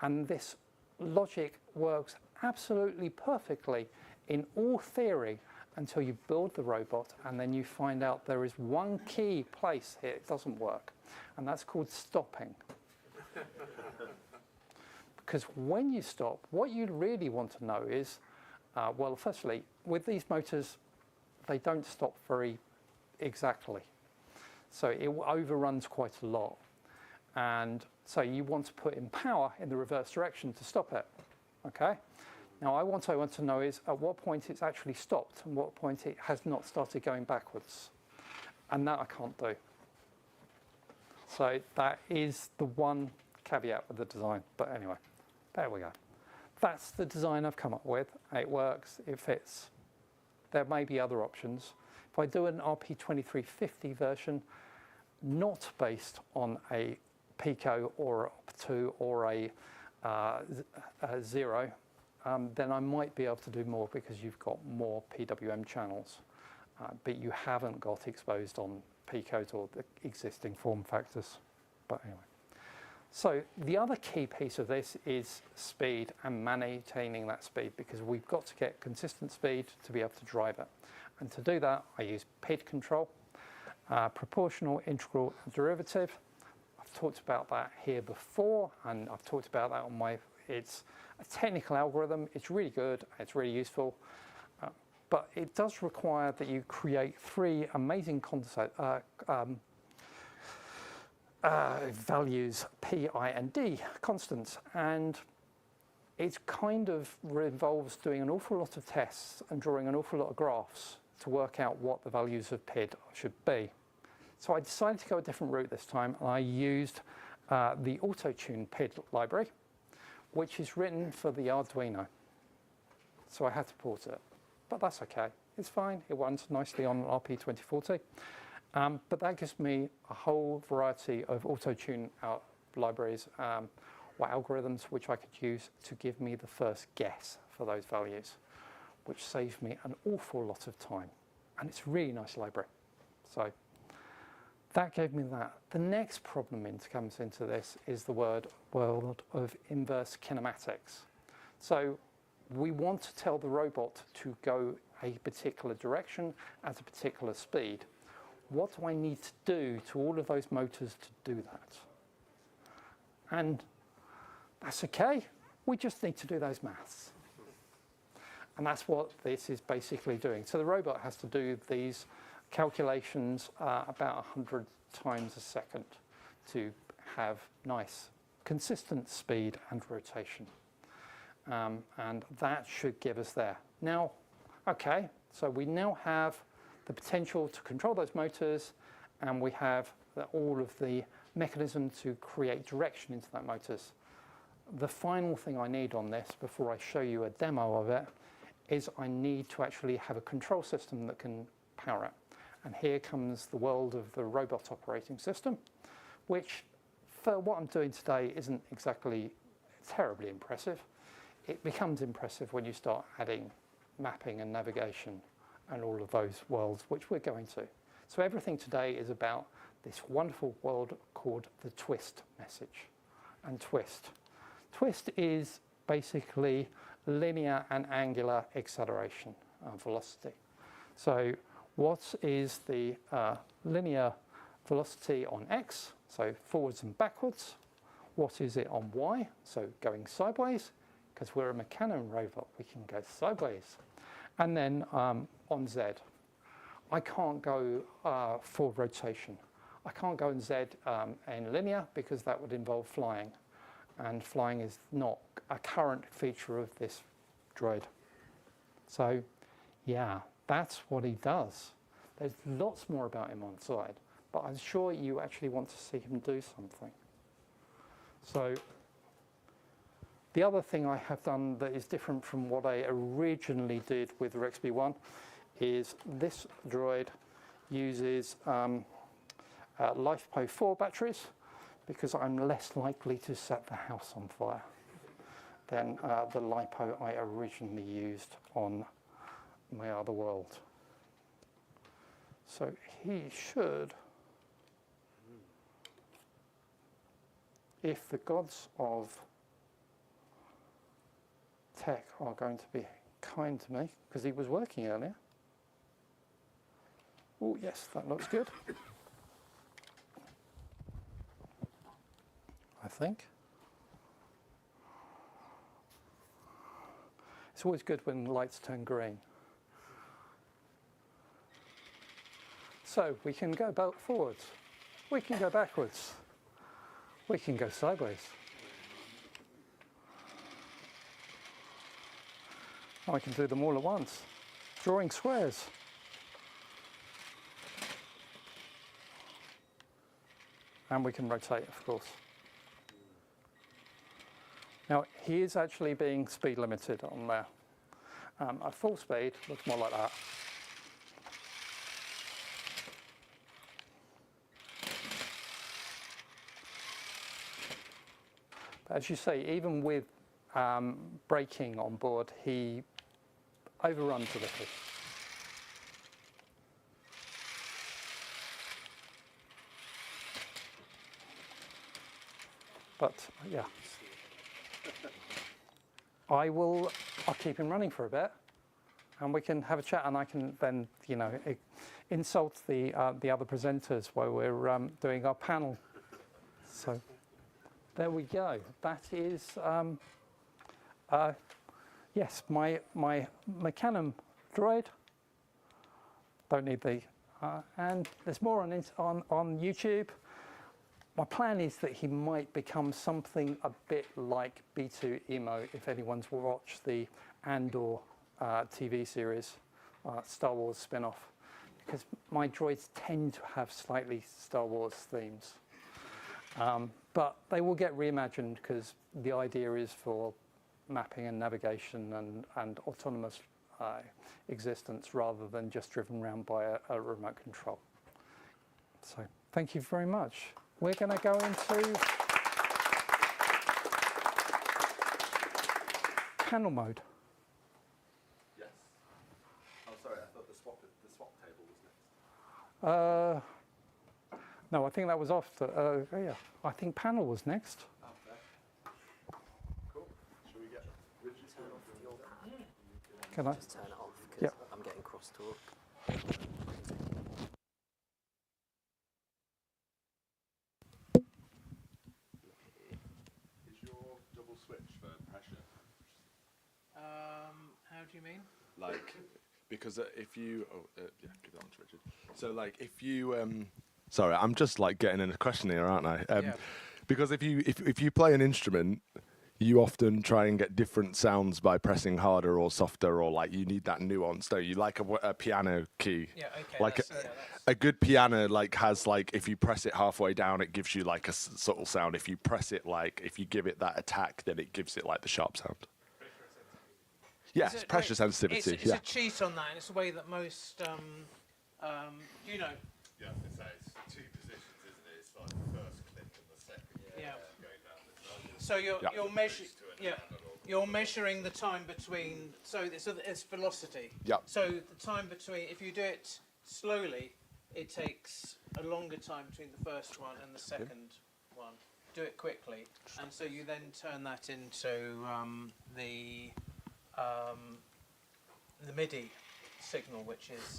A: And this logic works absolutely perfectly in all theory until you build the robot and then you find out there is one key place here it doesn't work, and that's called stopping. Because when you stop, what you really want to know is, well, firstly, with these motors, they don't stop very exactly. So it overruns quite a lot. And so you want to put in power in the reverse direction to stop it, okay? Now, I want to know is at what point it's actually stopped and what point it has not started going backwards. And that I can't do. So that is the one caveat with the design. But anyway, there we go. That's the design I've come up with. It works, it fits. There may be other options. If I do an RP2350 version, not based on a Pico or Op2 or a Zero, then I might be able to do more because you've got more PWM channels, but you haven't got exposed on Picos or the existing form factors. But anyway. So the other key piece of this is speed and maintaining that speed, because we've got to get consistent speed to be able to drive it. And to do that, I use PID control, proportional, integral, and derivative. I've talked about that here before, and I've talked about that on my, it's a technical algorithm. It's really good, it's really useful, but it does require that you create three amazing values, P, I, and D, constants, and it kind of involves doing an awful lot of tests and drawing an awful lot of graphs to work out what the values of PID should be. So I decided to go a different route this time, and I used the auto-tune PID library, which is written for the Arduino. So I had to port it, but that's okay. It's fine, it runs nicely on RP2040. But that gives me a whole variety of auto-tune libraries or algorithms which I could use to give me the first guess for those values, which saves me an awful lot of time. And it's a really nice library. So that gave me that. The next problem comes into this is the world of inverse kinematics. So we want to tell the robot to go a particular direction at a particular speed. What do I need to do to all of those motors to do that? And that's okay. We just need to do those maths. And that's what this is basically doing. So the robot has to do these calculations about 100 times a second to have nice, consistent speed and rotation. And that should give us there. Now, okay, so we now have the potential to control those motors, and we have all of the mechanism to create direction into that motors. The final thing I need on this before I show you a demo of it is I need to actually have a control system that can power it. And here comes the world of the robot operating system, which for what I'm doing today isn't exactly terribly impressive. It becomes impressive when you start adding mapping and navigation and all of those worlds, which we're going to. So everything today is about this wonderful world called the twist message. And twist is basically linear and angular acceleration and velocity. So what is the linear velocity on X, so forwards and backwards? What is it on Y, so going sideways? Because we're a Mecanon robot, we can go sideways. And then on Z, I can't go for rotation. I can't go in Z in linear because that would involve flying. And flying is not a current feature of this droid. So yeah, that's what he does. There's lots more about him on side, but I'm sure you actually want to see him do something. So the other thing I have done that is different from what I originally did with the RexB1 is this droid uses LiFePO 4 batteries because I'm less likely to set the house on fire than the LiPo I originally used on my other world. So he should, if the gods of tech are going to be kind to me, because he was working earlier. Oh yes, that looks good. I think. It's always good when lights turn green. So we can go forwards, we can go backwards, We can go sideways. I can do them all at once. Drawing squares. And we can rotate, of course. Now, he is actually being speed limited on there. At full speed, looks more like that. But as you say, even with braking on board, he overruns a little. But yeah, I'll keep him running for a bit, and we can have a chat, and I can then, you know, insult the other presenters while we're doing our panel. So there we go. That is, yes, my Mecanum droid. Don't need the, and there's more on YouTube. My plan is that he might become something a bit like B2 Emo, if anyone's watched the Andor TV series, Star Wars spin-off, because my droids tend to have slightly Star Wars themes. But they will get reimagined because the idea is for mapping and navigation and autonomous existence rather than just driven around by a remote control. So thank you very much. We're going to go into panel mode.
B: Yes. Oh, sorry, I thought the swap table was next.
A: No, I think that was after. Yeah, I think panel was next.
B: Oh, okay. Cool. Shall we get Richard?
F: Turn off your panel.
A: Can I?
F: Just turn it off because
A: Yep.
F: I'm getting crosstalk.
B: Is your double switch for pressure?
D: How do you mean?
B: Like, because if you, yeah, give that one to Richard. So, like, if you, sorry, I'm just like getting in a question here, aren't I?
D: Yeah.
B: Because if you play an instrument, you often try and get different sounds by pressing harder or softer, or like you need that nuance. Don't you? Like a piano key.
D: Yeah, okay.
B: Like a good piano, like has like if you press it halfway down, it gives you like a subtle sound. If you press it like if you give it that attack, then it gives it like the sharp sound. Yes,
D: Is it-
B: pressure sensitivity.
D: It's
B: yeah.
D: a cheat on that, and it's a way that most, you know,
G: Yeah, I was gonna say it's two positions, isn't it? It's like the first click and the second.
D: Yeah.
G: Going down the drum.
D: so you're measuring,
G: To an
D: yeah,
G: analog.
D: you're measuring the time between. So it's velocity.
B: Yep.
D: So the time between, if you do it slowly, it takes a longer time between the first one and the second one. Do it quickly, and so you then turn that into the MIDI signal, which is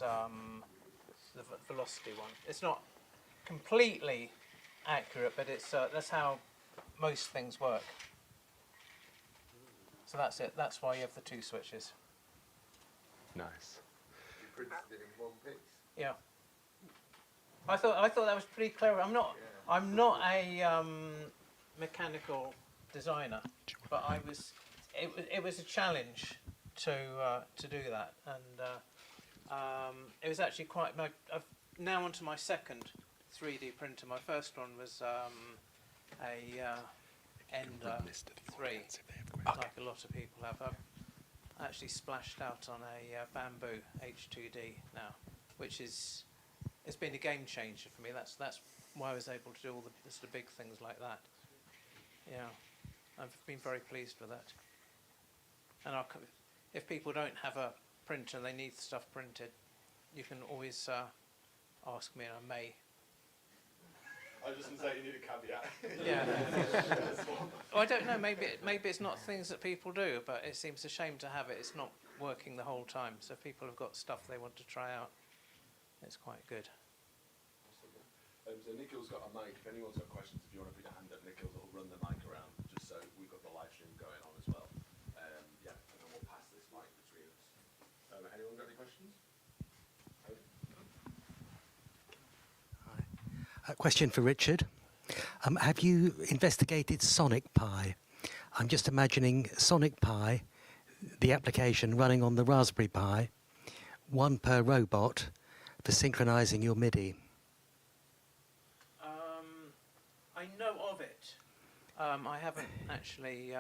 D: the velocity one. It's not completely accurate, but it's that's how most things work. So that's it. That's why you have the two switches.
B: Nice.
G: You printed it in one piece.
D: Yeah. I thought that was pretty clever. I'm not a mechanical designer, but I was. It was a challenge to do that, and it was actually quite. I've now onto my second 3D printer. My first one was a Ender 3, like a lot of people have. I've actually splashed out on a Bamboo H2D now, which is it's been a game changer for me. That's why I was able to do all the sort of big things like that. Yeah, I've been very pleased with that. And if people don't have a printer and they need stuff printed, you can always ask me, and I may.
B: I was just going to say you need a caveat.
D: Yeah. Well, I don't know. Maybe it's not things that people do, but it seems a shame to have it. It's not working the whole time. So if people have got stuff they want to try out, it's quite good.
B: So Nikhil's got a mic. If anyone's got questions, if you want to put your hand up, Nikhil will run the mic around, just so we've got the live stream going on as well. Yeah, and then we'll pass this mic between us. Anyone got any questions?
H: Question for Richard. Have you investigated Sonic Pi? I'm just imagining Sonic Pi, the application running on the Raspberry Pi, one per robot for synchronizing your MIDI.
D: I know of it. I haven't actually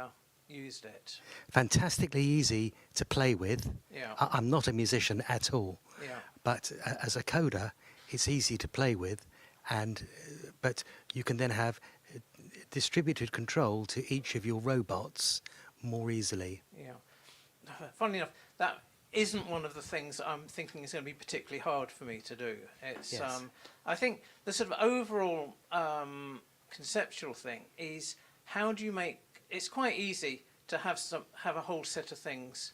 D: used it.
H: Fantastically easy to play with.
D: Yeah.
H: I'm not a musician at all,
D: Yeah.
H: but as a coder, it's easy to play with, but you can then have distributed control to each of your robots more easily.
D: Yeah. Funnily enough, that isn't one of the things that I'm thinking is going to be particularly hard for me to do. It's,
H: Yes.
D: I think the sort of overall conceptual thing is how do you make, it's quite easy to have a whole set of things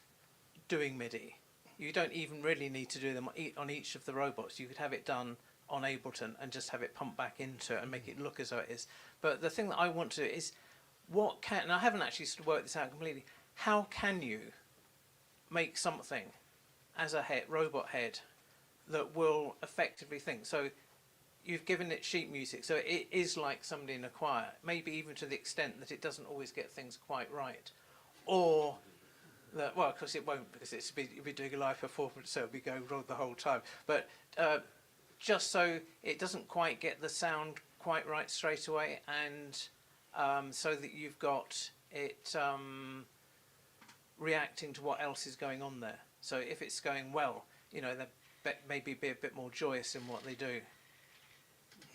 D: doing MIDI. You don't even really need to do them on each of the robots. You could have it done on Ableton and just have it pumped back into it and make it look as though it is. But the thing that I want to do is and I haven't actually sort of worked this out completely, how can you make something as a robot head that will effectively think? So you've given it sheet music, so it is like somebody in a choir, maybe even to the extent that it doesn't always get things quite right. Or that, well, of course it won't, because you'll be doing a live performance, so it'll be going wrong the whole time. But just so it doesn't quite get the sound quite right straight away, and so that you've got it reacting to what else is going on there. So if it's going well, you know, they maybe be a bit more joyous in what they do.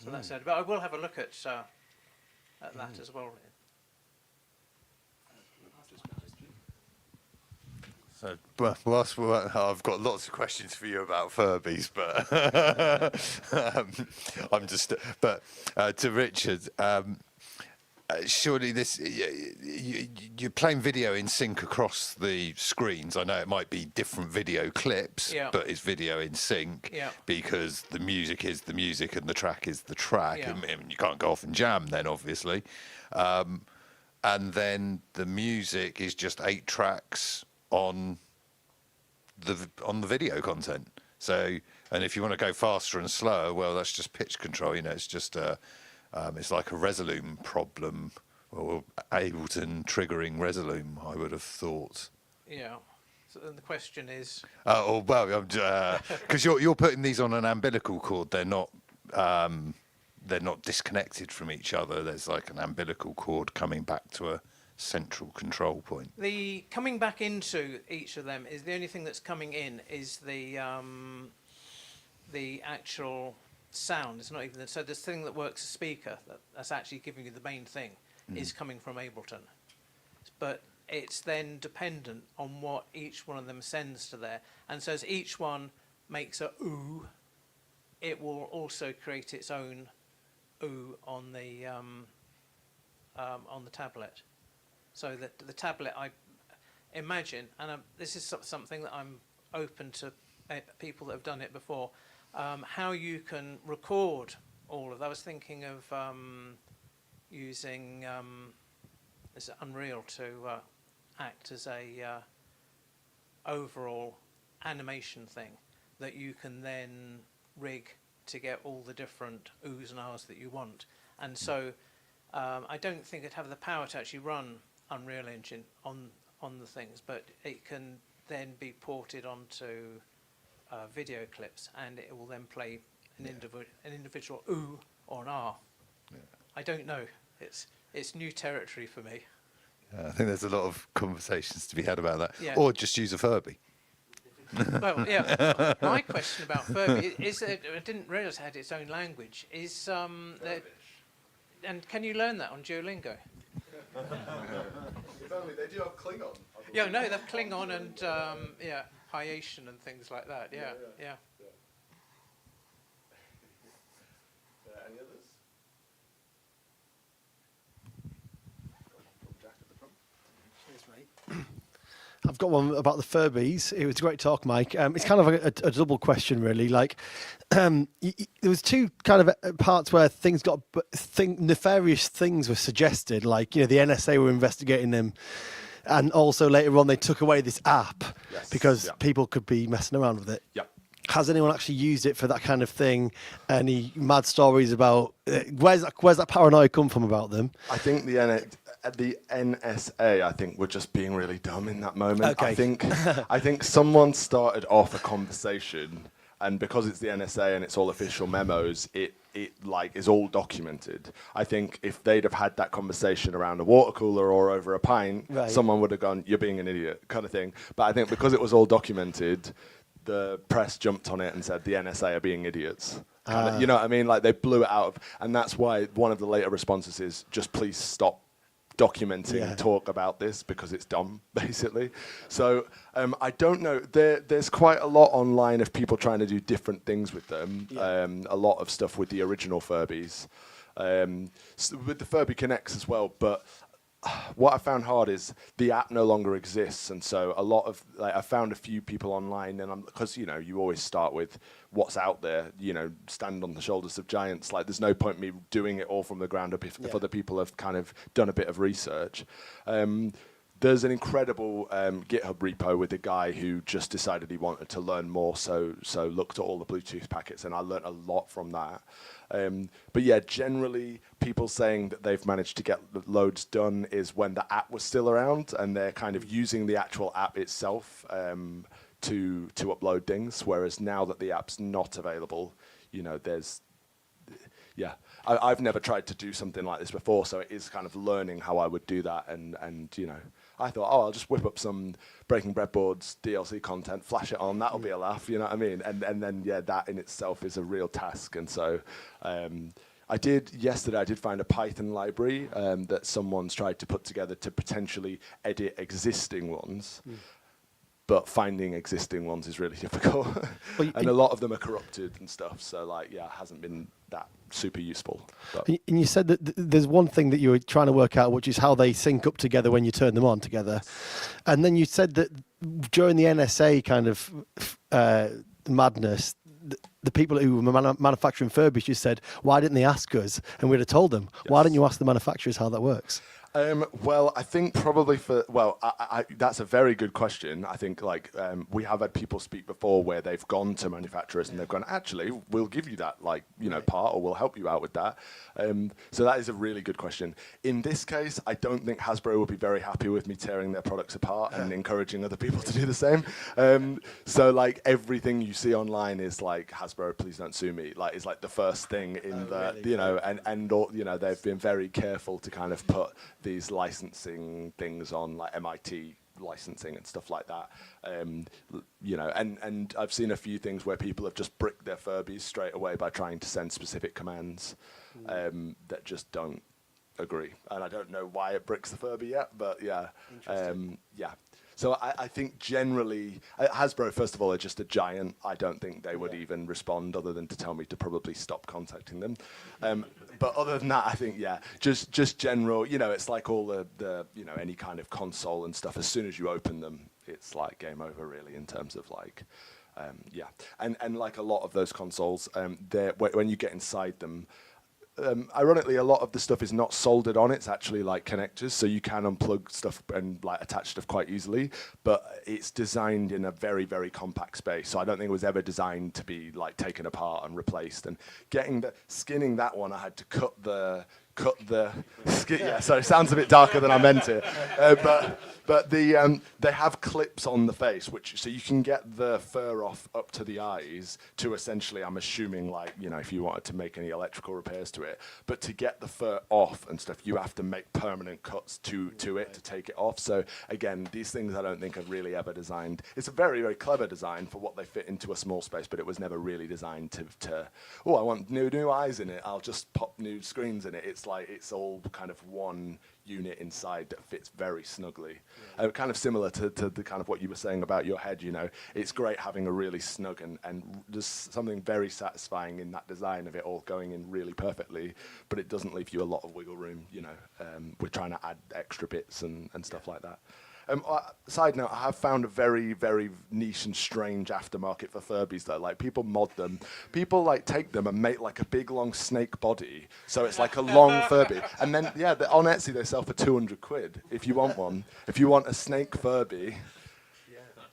D: So that's it. But I will have a look at that as well.
G: So, whilst I've got lots of questions for you about Furbies, but I'm just. But to Richard, surely this you're playing video in sync across the screens. I know it might be different video clips,
D: Yeah.
G: but it's video in sync
D: Yeah.
G: because the music is the music and the track is the track,
D: Yeah.
G: and you can't go off and jam then, obviously. And then the music is just 8 tracks on the video content. So, and if you want to go faster and slower, well, that's just pitch control. You know, it's just it's like a Resolume problem, or Ableton triggering Resolume, I would have thought.
D: Yeah. So then the question is.
G: Oh well, because you're putting these on an umbilical cord. They're not disconnected from each other. There's like an umbilical cord coming back to a central control point.
D: The coming back into each of them is the only thing that's coming in is the actual sound. It's not even so this thing that works as speaker that's actually giving you the main thing is coming from Ableton, but it's then dependent on what each one of them sends to there. And so as each one makes a ooh, it will also create its own ooh on the tablet. So that the tablet, I imagine, and this is something that I'm open to people that have done it before, how you can record all of that. I was thinking of using this Unreal to act as a overall animation thing that you can then rig to get all the different oohs and ahs that you want. And so I don't think it'd have the power to actually run Unreal Engine on the things, but it can then be ported onto video clips, and it will then play an individual ooh or an ah.
G: Yeah.
D: I don't know. It's new territory for me.
G: I think there's a lot of conversations to be had about that.
D: Yeah.
G: Or just use a Furby.
D: Well, yeah. My question about Furby is that I didn't realise it had its own language. And can you learn that on Duolingo?
B: If only they do have Klingon.
D: Yeah, no, they've Klingon and Haitian and things like that. Yeah.
B: Any others?
I: I've got one about the Furbies. It was a great talk, Mike. It's kind of a double question, really. Like, there was 2 kind of parts where things got nefarious things were suggested. Like, you know, the NSA were investigating them, and also later on they took away this app because people could be messing around with it.
B: Yeah.
I: has anyone actually used it for that kind of thing? Any mad stories about where's that paranoia come from about them?
B: I think the NSA, I think, were just being really dumb in that moment.
I: Okay.
B: I think someone started off a conversation, and because it's the NSA and it's all official memos, it like is all documented. I think if they'd have had that conversation around a water cooler or over a pint,
I: Right.
B: someone would have gone, "You're being an idiot," kind of thing. But I think because it was all documented, the press jumped on it and said the NSA are being idiots. You know what I mean? Like they blew it out of, and that's why one of the later responses is just please stop documenting and talk about this because it's dumb, basically. So I don't know. There's quite a lot online of people trying to do different things with them. A lot of stuff with the original Furbies, with the Furby Connects as well. But what I found hard is the app no longer exists, and so a lot of I found a few people online, and because you always start with what's out there, stand on the shoulders of giants. Like there's no point me doing it all from the ground up if other people have kind of done a bit of research. There's an incredible GitHub repo with a guy who just decided he wanted to learn more, so looked at all the Bluetooth packets, and I learned a lot from that. But yeah, generally people saying that they've managed to get loads done is when the app was still around and they're kind of using the actual app itself to upload things. Whereas now that the app's not available, I've never tried to do something like this before, so it is kind of learning how I would do that. And I thought, I'll just whip up some Breaking Breadboards DLC content, flash it on, that'll be a laugh, you know what I mean? And then, that in itself is a real task. And so yesterday I did find a Python library that someone's tried to put together to potentially edit existing ones. But finding existing ones is really difficult. And a lot of them are corrupted and stuff. So it hasn't been that super useful. But.
I: And you said that there's one thing that you were trying to work out, which is how they sync up together when you turn them on together. And then you said that during the NSA kind of madness, the people who were manufacturing Furbies just said, why didn't they ask us? And we'd have told them. Yes. Why didn't you ask the manufacturers how that works?
B: Well, I think probably that's a very good question. I think we have had people speak before where they've gone to manufacturers and they've gone, actually, we'll give you that part, or we'll help you out with that. So that is a really good question. In this case, I don't think Hasbro would be very happy with me tearing their products apart and encouraging other people to do the same. So everything you see online is Hasbro, please don't sue me. Is the first thing in really? They've been very careful to kind of put these licensing things on MIT licensing and stuff like that. And I've seen a few things where people have just bricked their Furbies straight away by trying to send specific commands that just don't agree. And I don't know why it bricks the Furby yet, but yeah. So I think generally, Hasbro, first of all, are just a giant. I don't think they would even respond other than to tell me to probably stop contacting them. But other than that, I think, just general, it's like all the any kind of console and stuff. As soon as you open them, it's game over, really, in terms of And a lot of those consoles, when you get inside them, ironically, a lot of the stuff is not soldered on. It's actually connectors, so you can unplug stuff and attach stuff quite easily. But it's designed in a very, very compact space, so I don't think it was ever designed to be taken apart and replaced. And skinning that one, I had to cut the skin. Yeah, so it sounds a bit darker than I meant it. But they have clips on the face, so you can get the fur off up to the eyes to essentially, I'm assuming, if you wanted to make any electrical repairs to it. But to get the fur off and stuff, you have to make permanent cuts to it to take it off. So again, these things I don't think are really ever designed. It's a very, very clever design for what they fit into a small space, but it was never really designed to I want new eyes in it, I'll just pop new screens in it. It's all kind of one unit inside that fits very snugly. Kind of similar to the kind of what you were saying about your head, it's great having a really snug and there's something very satisfying in that design of it all going in really perfectly, but it doesn't leave you a lot of wiggle room, we're trying to add extra bits and stuff like that. Side note, I have found a very, very niche and strange aftermarket for Furbies though. People mod them. People take them and make a big long snake body. So it's a long Furby. And then, on Etsy they sell for £200 if you want one. If you want a snake Furby.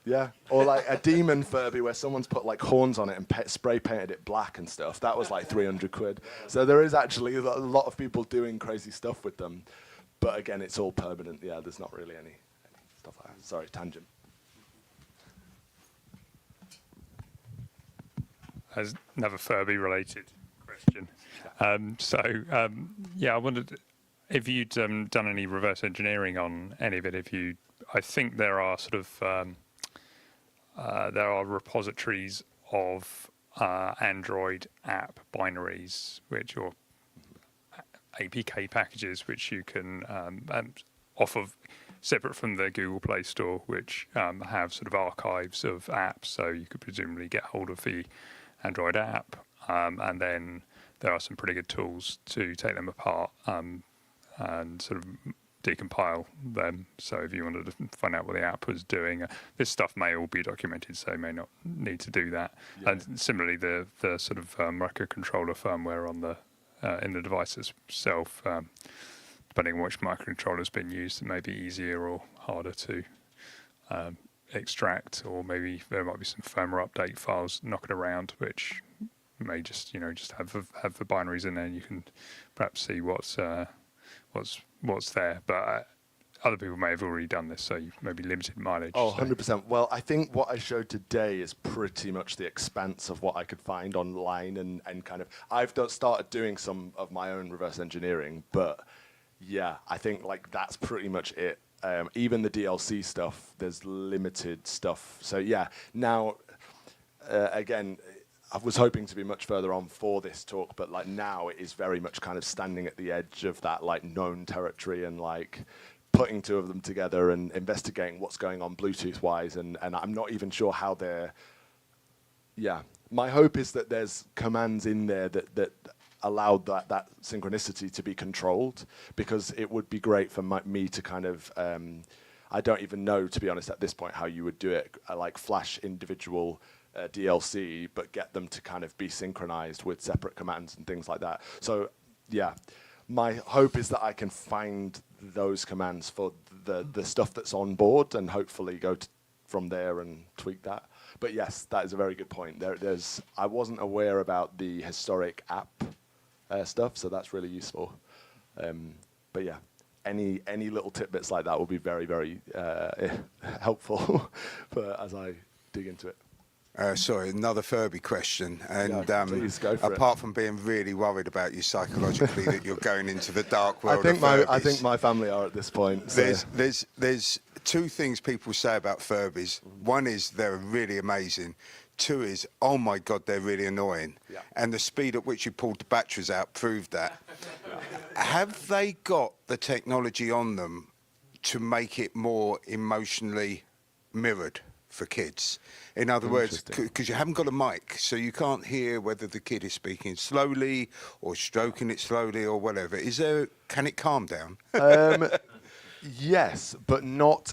B: Yeah, or like a demon Furby where someone's put like horns on it and spray painted it black and stuff. That was like 300 quid. So there is actually a lot of people doing crazy stuff with them. But again, it's all permanent. Yeah, there's not really any stuff like that. Sorry, tangent.
J: As another Furby-related question. Yeah, I wondered if you'd done any reverse engineering on any of it. I think there are sort of there are repositories of Android app binaries, or APK packages, which you can off of separate from the Google Play Store, which have sort of archives of apps, so you could presumably get hold of the Android app, and then there are some pretty good tools to take them apart and sort of decompile them. So if you wanted to find out what the app was doing, this stuff may all be documented, so you may not need to do that. Yeah. And similarly, the sort of microcontroller firmware on the in the device itself, depending on which microcontroller has been used, it may be easier or harder to extract, or maybe there might be some firmware update files knocking around, which may just have the binaries in there, and you can perhaps see what's there. But other people may have already done this, so you've maybe limited mileage.
B: Oh, 100%. Well, I think what I showed today is pretty much the expanse of what I could find online, and kind of I've started doing some of my own reverse engineering, but yeah, I think like that's pretty much it. Even the DLC stuff, there's limited stuff. So yeah, now again, I was hoping to be much further on for this talk, but like now it is very much kind of standing at the edge of that like known territory, and like putting two of them together and investigating what's going on Bluetooth wise, and I'm not even sure how they're. Yeah, my hope is that there's commands in there that allowed that synchronicity to be controlled, because it would be great for me to kind of, I don't even know, to be honest, at this point, how you would do it, like flash individual DLC, but get them to kind of be synchronized with separate commands and things like that. So yeah, my hope is that I can find those commands for the stuff that's on board, and hopefully go from there and tweak that. But yes, that is a very good point. I wasn't aware about the historic app stuff, so that's really useful. But yeah, any little tidbits like that will be very, very helpful as I dig into it.
K: Sorry, another Furby question. And
B: please go for
K: apart from being really worried about you psychologically that you're going into the dark world
B: I think my family are at this point. So.
K: There's two things people say about Furbies. One is they're really amazing. Two is, oh my God, they're really annoying. Yeah. And the speed at which you pulled the batteries out proved that. Yeah. Have they got the technology on them to make it more emotionally mirrored for kids? In other words, because you haven't got a mic, so you can't hear whether the kid is speaking slowly or stroking it slowly or whatever. Can it calm down?
B: Yes, but not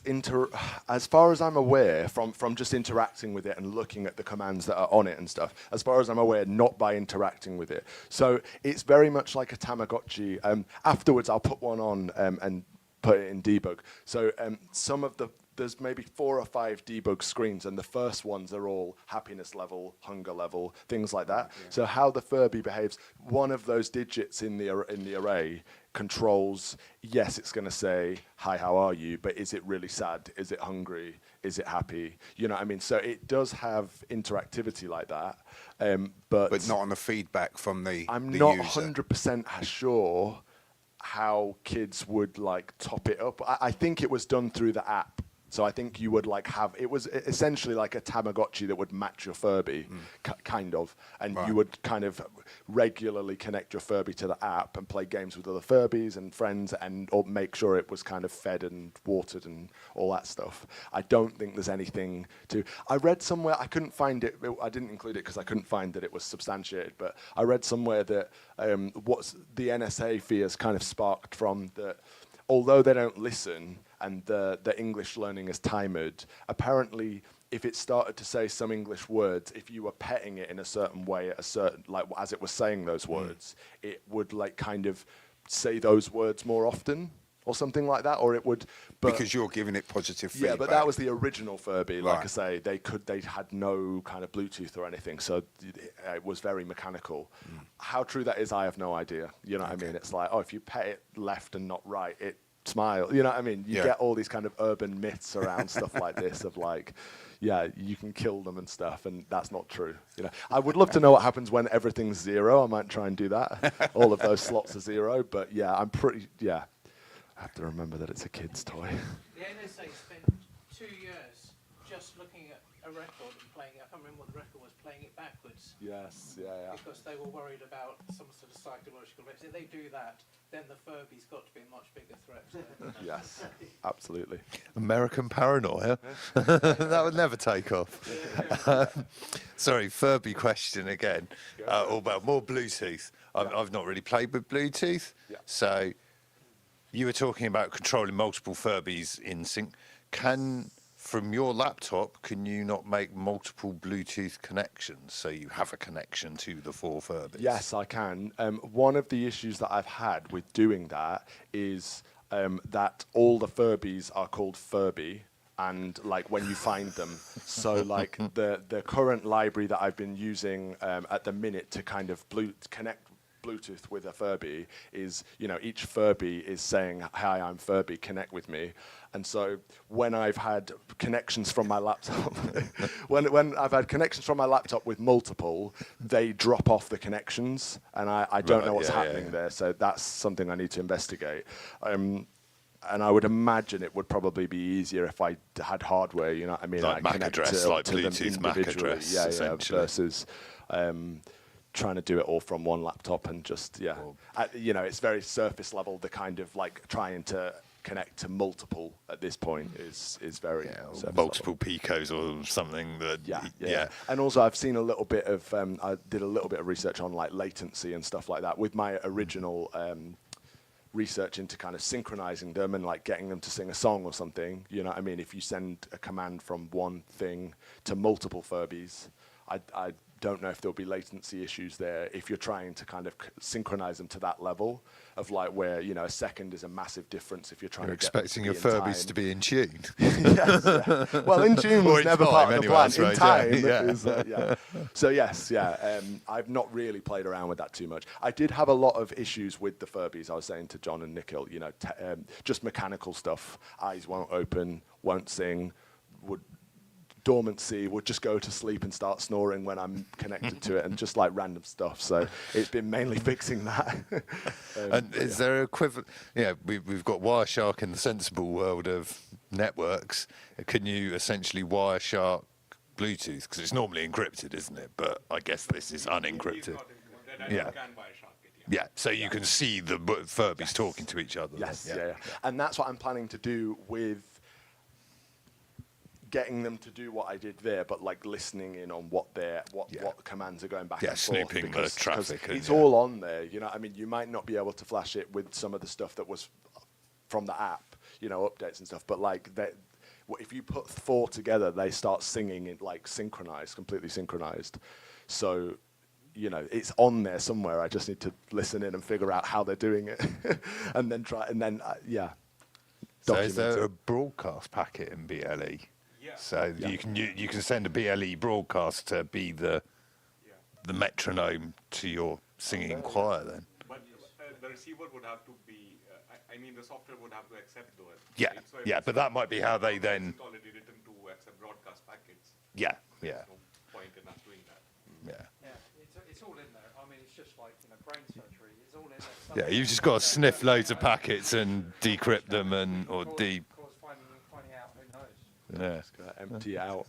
B: as far as I'm aware, from just interacting with it and looking at the commands that are on it and stuff, as far as I'm aware, not by interacting with it. So it's very much like a Tamagotchi. Afterwards, I'll put one on and put it in debug. So there's maybe 4 or 5 debug screens, and the first ones are all happiness level, hunger level, things like that. Yeah. So how the Furby behaves, one of those digits in the array controls, yes, it's going to say, hi, how are you? But is it really sad? Is it hungry? Is it happy? You know what I mean? So it does have interactivity like that. But
K: not on the feedback from the user.
B: I'm not 100% sure how kids would like top it up. I think it was done through the app. So I think you would like it was essentially like a Tamagotchi that would match your Furby, kind of, and you would kind of regularly connect your Furby to the app and play games with other Furbies and friends, or make sure it was kind of fed and watered and all that stuff. I don't think there's anything I read somewhere, I couldn't find it, I didn't include it because I couldn't find that it was substantiated, but I read somewhere that what's the NSA fears kind of sparked from that, although they don't listen and the English learning is timed, apparently if it started to say some English words, if you were petting it in a certain way, like as it was saying those words, it would like kind of say those words more often. or something like that, or it would. But
K: Because you're giving it positive feedback.
B: yeah, but that was the original Furby. Like I
K: Right.
B: say, they had no kind of Bluetooth or anything, so it was very mechanical. How true that is, I have no idea. You know what I mean? It's like, oh, if you pet it left and not right, it smiles. You know what I mean? You
K: Yeah.
B: get all these kind of urban myths around stuff like this of like, yeah, you can kill them and stuff, and that's not true. You know, I would love to know what happens when everything's zero. I might try and do that. All of those slots are zero, but yeah, I'm pretty. Yeah, I have to remember that it's a kid's toy.
D: The NSA spent 2 years just looking at a record and playing it. I can't remember what the record was, playing it backwards.
B: Yes, yeah.
D: Because they were worried about some sort of psychological risk. If they do that, then the Furby's got to be a much bigger threat.
B: Yes, absolutely.
G: American paranoia. That would never take off. Sorry, Furby question again. Or about more Bluetooth. I've not really played with Bluetooth.
B: Yeah.
G: So you were talking about controlling multiple Furbies in sync. From your laptop, can you not make multiple Bluetooth connections so you have a connection to the 4 Furbies?
B: Yes, I can. One of the issues that I've had with doing that is that all the Furbies are called Furby, and like when you find them, so like the current library that I've been using at the minute to kind of connect Bluetooth with a Furby is, you know, each Furby is saying, hi, I'm Furby, connect with me. And so when I've had connections from my laptop, when I've had connections from my laptop with multiple, they drop off the connections, and I don't know what's happening there. So that's something I need to investigate. And I would imagine it would probably be easier if I had hardware, you know what I mean?
G: Like
B: I
G: MAC
B: connect
G: address,
B: to
G: like
B: them
G: Bluetooth MAC
B: individually.
G: address,
B: Yeah,
G: essentially.
B: versus trying to do it all from one laptop and just, you know, it's very surface level, the kind of like trying to connect to multiple at this point is very surface
G: multiple
B: level.
G: Picos or something that
B: Yeah. And also I've seen a little bit of I did a little bit of research on like latency and stuff like that with my original research into kind of synchronizing them and like getting them to sing a song or something. You know what I mean? If you send a command from one thing to multiple Furbies, I don't know if there'll be latency issues there if you're trying to kind of synchronize them to that level of like where, you know, a second is a massive difference if you're trying
G: you're
B: to get them
G: expecting
B: to
G: your
B: be in
G: Furbies
B: time.
G: to be in tune.
B: Yes, yeah. Well, in tune
G: Or
B: was
G: in
B: never
G: time
B: part of the
G: anyway,
B: plan.
G: I suppose,
B: In time,
G: yeah.
B: is, So yes, I've not really played around with that too much. I did have a lot of issues with the Furbies. I was saying to John and Nikhil, you know, just mechanical stuff. Eyes won't open, won't sing, dormancy, would just go to sleep and start snoring when I'm connected to it, and just like random stuff. So it's been mainly fixing that.
G: And is there equivalent? Yeah, we've got Wireshark in the sensible world of networks. Can you essentially Wireshark Bluetooth? Because it's normally encrypted, isn't it? But I guess this is unencrypted. Yeah. Yeah, so you can see the Furbies talking to each other.
B: Yes, yeah. And that's what I'm planning to do with getting them to do what I did there, but like listening in on what commands are going back and forth.
G: Snooping the traffic.
B: It's all on there, you know. I mean, you might not be able to flash it with some of the stuff that was from the app, you know, updates and stuff. But like if you put 4 together, they start singing in like synchronized, completely synchronized. So, you know, it's on there somewhere. I just need to listen in and figure out how they're doing it, and then
G: So is there a broadcast packet in BLE? So you can send a BLE broadcast to be the metronome to your singing choir then.
L: But the receiver would have to be, I mean the software would have to accept those.
G: Yeah,
L: right? So
G: yeah, but that might be how they then.
L: It's already written to accept broadcast packets.
G: Yeah, yeah.
L: There's no point in us doing that.
G: Yeah.
A: It's all in there. I mean, it's just like, you know, brain surgery. It's all in there.
G: Yeah, you've just got to sniff loads of packets and decrypt them or
A: finding out, who knows?
G: Yeah.
B: Just gotta empty out.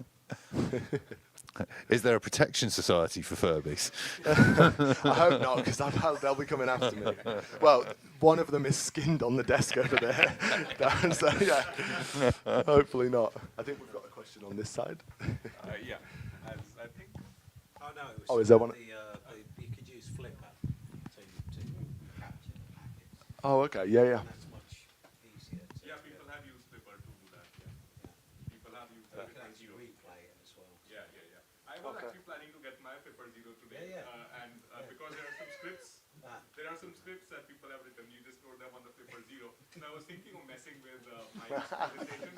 G: Is there a protection society for Furbies?
B: I hope not, because they'll be coming after me. Well, one of them is skinned on the desk over there. So, yeah, hopefully not. I think we've got a question on this side.
L: Yeah, as I think.
F: Oh no.
B: Oh, is there one?
F: You could use Flipper to capture the packets.
B: Oh, okay. Yeah.
F: That's much easier.
L: Yeah, people have used Flipper to do that. Yeah. People have used
F: But
L: Flipper
F: that's
L: Zero.
F: replay it as well.
L: Yeah. I was actually planning to get my Flipper Zero today, and because there are some scripts. There are some scripts that people have written. You just wrote them on the Flipper Zero. And I was was thinking of messing with Mike's presentation.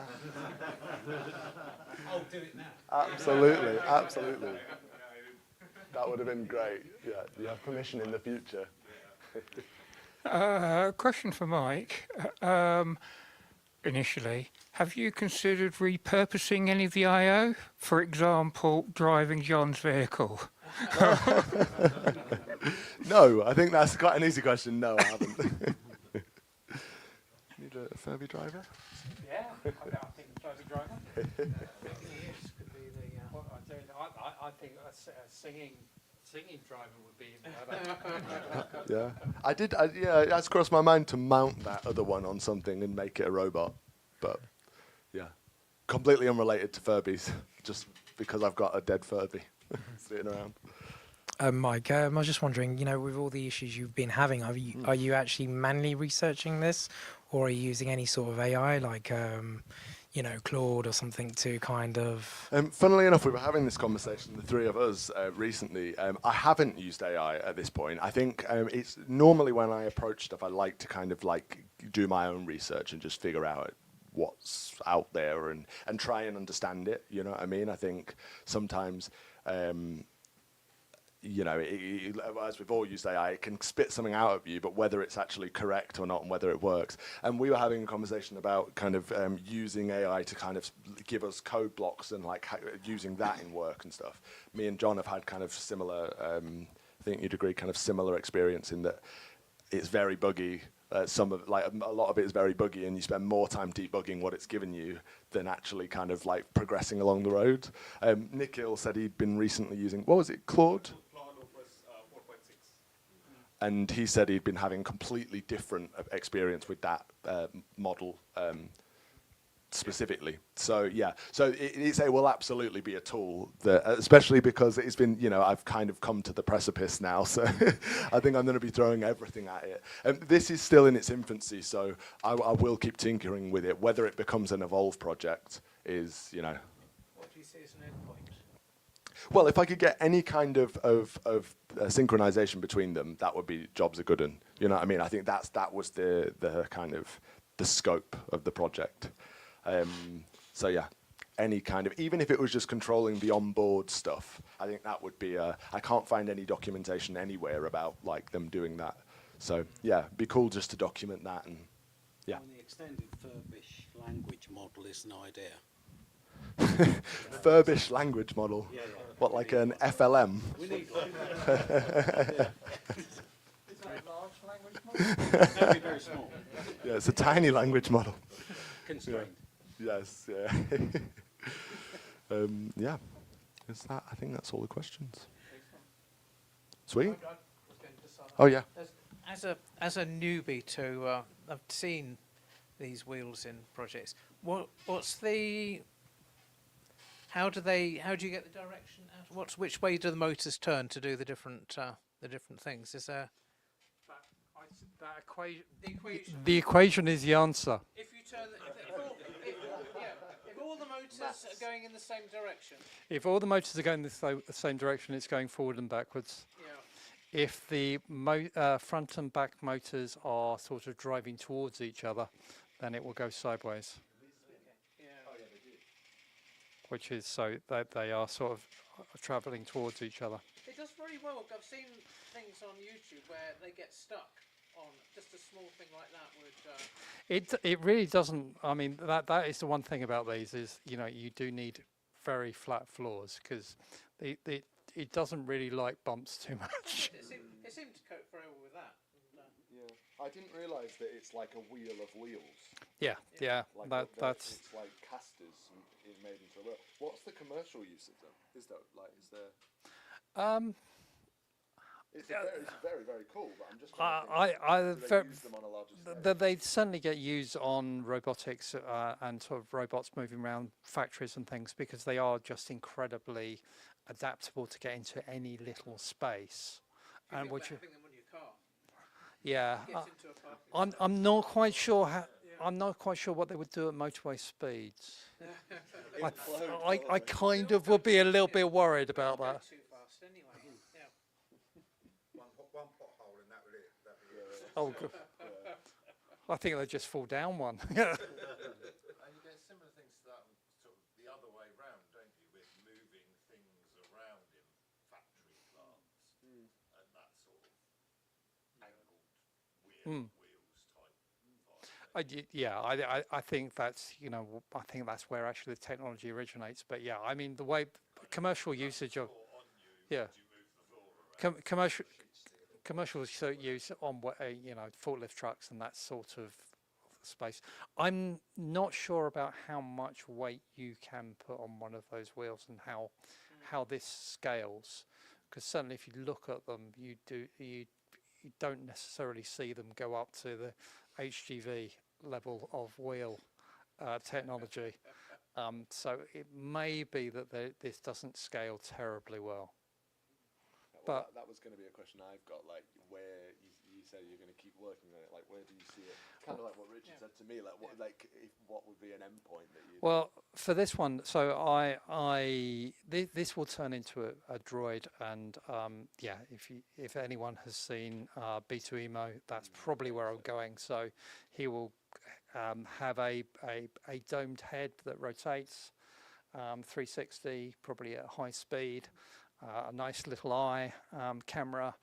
F: Oh, do it now.
B: Absolutely, absolutely. That would have been great. Yeah, you have permission in the future.
M: Question for Mike. Initially, have you considered repurposing any of the I/O? For example, driving Jon's vehicle.
B: No, I think that's quite an easy question. No, I haven't. Need a Furby driver?
A: Yeah, I think Furby driver. I think a singing driver would be even better.
B: Yeah, yeah, that's crossed my mind to mount that other one on something and make it a robot. But yeah, completely unrelated to Furbies, just because I've got a dead Furby sitting around.
N: Mike, I was just wondering, with all the issues you've been having, are you actually manually researching this, or are you using any sort of AI like, Claude or something to kind of...
B: Funnily enough, we were having this conversation, the three of us, recently. I haven't used AI at this point. I think it's normally when I approach stuff, I like to kind of do my own research and just figure out what's out there and try and understand it. You know what I mean? I think sometimes... as we've all used AI, it can spit something out of you, but whether it's actually correct or not and whether it works. And we were having a conversation about kind of using AI to kind of give us code blocks and using that in work and stuff. Me and Jon have had kind of similar, I think you'd agree, kind of similar experience in that it's very buggy. A lot of it is very buggy, and you spend more time debugging what it's given you than actually kind of progressing along the road. Nikhil said he'd been recently using, what was it, Claude? And he said he'd been having completely different experience with that model specifically. So yeah, it will absolutely be a tool that, especially because it's been, I've kind of come to the precipice now. So I think I'm going to be throwing everything at it. This is still in its infancy, so I will keep tinkering with it. Whether it becomes an evolve project is,
D: What do you see as an end point?
B: Well, if I could get any kind of synchronization between them, that would be jobs are good. And you know what I mean? I think that was the kind of the scope of the project. So yeah, any kind of, even if it was just controlling the onboard stuff, I think that would be I can't find any documentation anywhere about them doing that. So yeah, it'd be cool just to document that. And yeah.
F: And the extended Furbish language model is an idea.
B: Furbish language model?
F: Yeah.
B: What, like an FLM?
F: We need
A: one. Is that a large language model?
F: That'd be very small.
B: Yeah, it's a tiny language model.
F: Constrained.
B: Yeah. Yes, yeah. Yeah. I think that's all the questions. Sweet. Oh yeah.
D: As a newbie to, I've seen these wheels in projects. How do you get the direction out? Which way do the motors turn to do the different things? Is there
A: that equation? The equation is the answer.
D: If you turn, if all the motors are going in the same direction.
A: If all the motors are going the same direction, it's going forward and backwards.
D: Yeah.
A: If the front and back motors are sort of driving towards each other, then it will go sideways. Which is so that they are sort of travelling towards each other.
D: It does very well. I've seen things on YouTube where they get stuck on just a small thing like that.
A: It really doesn't. I mean, that is the one thing about these is you do need very flat floors because it doesn't really like bumps too much.
D: It seemed to cope very well with that.
B: Yeah, I didn't realise that it's like a wheel of wheels.
A: Yeah. That's.
B: It's like casters made into a wheel. What's the commercial use of them? Is there? It's very, very cool, but I'm just trying to use them on a larger scale?
A: They certainly get used on robotics and sort of robots moving around factories and things because they are just incredibly adaptable to get into any little space. And which
D: having them on your car.
A: Yeah, I'm not quite sure how. I'm not quite sure what they would do at motorway speeds. I kind of would be a little bit worried about that.
F: Too fast anyway. Yeah.
K: One pothole and that would it.
A: Oh, good. I think they just fall down one.
G: And you get similar things to that sort of the other way round, don't you, with moving things around in factory plants and that sort of angled wheels type.
A: Yeah, I think that's, you know, I think that's where actually the technology originates. But yeah, I mean, the way commercial usage of, yeah, commercial use on, you know, forklift trucks and that sort of space. I'm not sure about how much weight you can put on one of those wheels and how this scales, because certainly if you look at them, you don't necessarily see them go up to the HGV level of wheel technology. So it may be that this doesn't scale terribly well. But
B: that was going to be a question I've got, like where you say you're going to keep working on it, like where do you see it? Kind of like what Richard said to me, like what would be an endpoint that you?
A: Well, for this one, so this will turn into a droid, and yeah, if anyone has seen B2EMO, that's probably where I'm going. So he will have a domed head that rotates 360, probably at high speed. A nice little eye camera,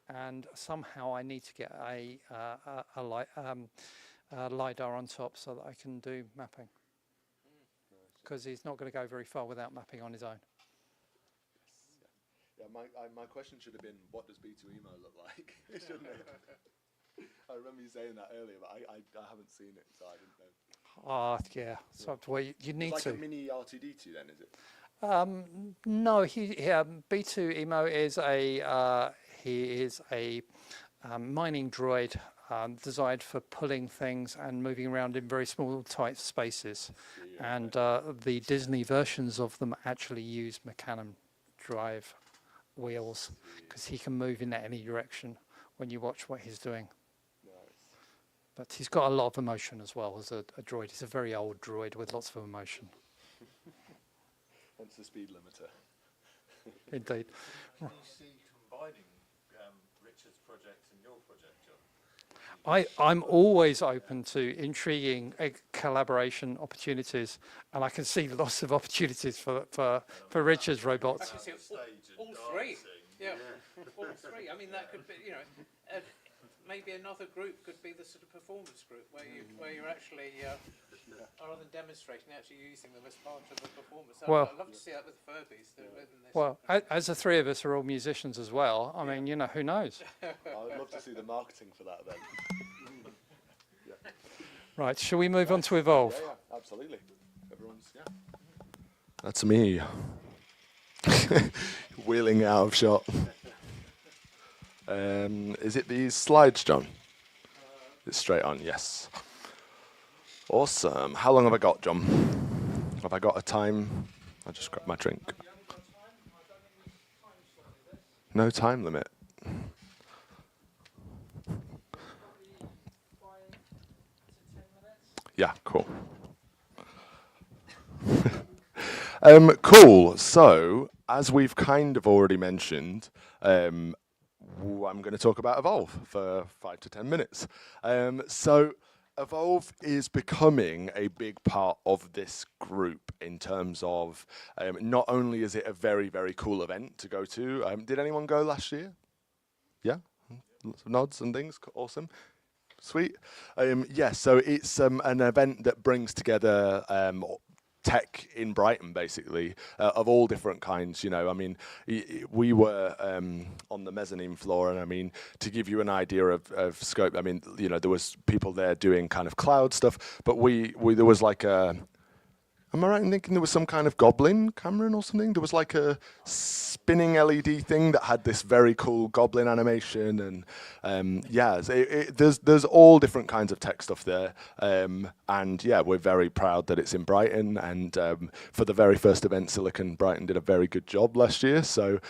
A: and somehow I need to get a LiDAR on top so that I can do mapping. Because he's not going to go very far without mapping on his own.
B: Yeah, my question should have been, what does B2EMO look like? Shouldn't it? I remember you saying that earlier, but I haven't seen it, so I didn't know.
A: Yeah. So well, you need
B: it's
A: to.
B: like a mini R2D2 then, is it?
A: No, B2EMO is a mining droid designed for pulling things and moving around in very small, tight spaces. And the Disney versions of them actually use Mechanism drive wheels because he can move in any direction when you watch what he's doing. But he's got a lot of emotion as well as a droid. He's a very old droid with lots of emotion.
B: Hence the speed limiter.
A: Indeed.
G: Can you see combining Richard's project and your project, Jon?
A: I'm always open to intriguing collaboration opportunities, and I can see lots of opportunities for Richard's robots.
D: I can see all three. Yeah, all three. I mean, that could be, you know, maybe another group could be the sort of performance group where you're actually, rather than demonstrating, actually using them as part of a performance.
A: Well,
D: I'd love to see that with Furbies.
A: Well, as the three of us are all musicians as well, I mean, you know, who knows?
B: I would love to see the marketing for that then.
A: Right, shall we move on to Evolve?
B: Yeah, absolutely. Everyone's, That's me. Wheeling out of shot. Is it these slides, Jon? It's straight on, yes. Awesome. How long have I got, Jon? Have I got a time? I'll just grab my drink. No time limit. Yeah, cool. Cool. So, as we've kind of already mentioned, I'm going to talk about Evolve for 5 to 10 minutes. So, Evolve is becoming a big part of this group in terms of not only is it a very, very cool event to go to. Did anyone go last year? Yeah? Lots of nods and things. Awesome. Sweet. Yeah, so it's an event that brings together tech in Brighton, basically, of all different kinds. You know, I mean, we were on the mezzanine floor, and I mean, to give you an idea of scope, I mean, you know, there was people there doing kind of cloud stuff, but there was like a, am I right in thinking there was some kind of goblin, Cameron, or something? There was like a spinning LED thing that had this very cool goblin animation, and yeah, there's all different kinds of tech stuff there, and yeah, we're very proud that it's in Brighton, and for the very first event, Silicon Brighton did a very good job last year, so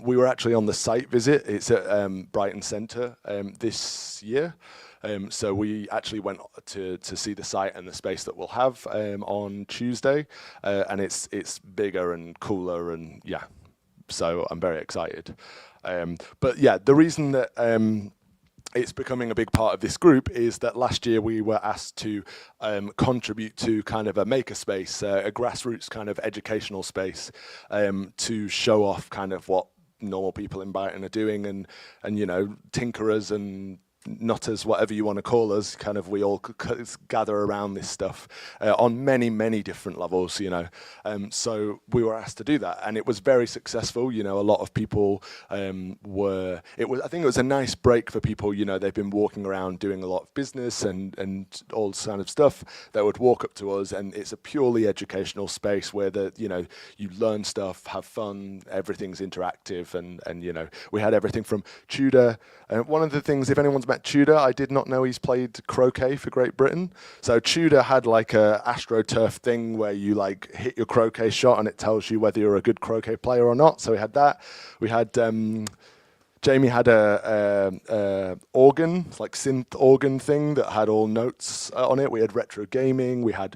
B: we were actually on the site visit. It's at Brighton Centre this year. So we actually went to see the site and the space that we'll have on Tuesday, and it's bigger and cooler, and yeah, so I'm very excited. But yeah, the reason that it's becoming a big part of this group is that last year we were asked to contribute to kind of a makerspace, a grassroots kind of educational space, to show off kind of what normal people in Brighton are doing, and you know, tinkerers and nutters, whatever you want to call us, kind of we all gather around this stuff on many different levels, you know. So we were asked to do that, and it was very successful. You know, a lot of people I think it was a nice break for people. You know, they've been walking around doing a lot of business and all this kind of stuff. They would walk up to us, and it's a purely educational space where you learn stuff, have fun, everything's interactive, and you know, we had everything from Tudor. One of the things, if anyone's met Tudor, I did not know he's played croquet for Great Britain. So Tudor had like a AstroTurf thing where you like hit your croquet shot and it tells you whether you're a good croquet player or not. So we had that. We had Jamie had a organ, like synth organ thing that had all notes on it. We had retro gaming. We had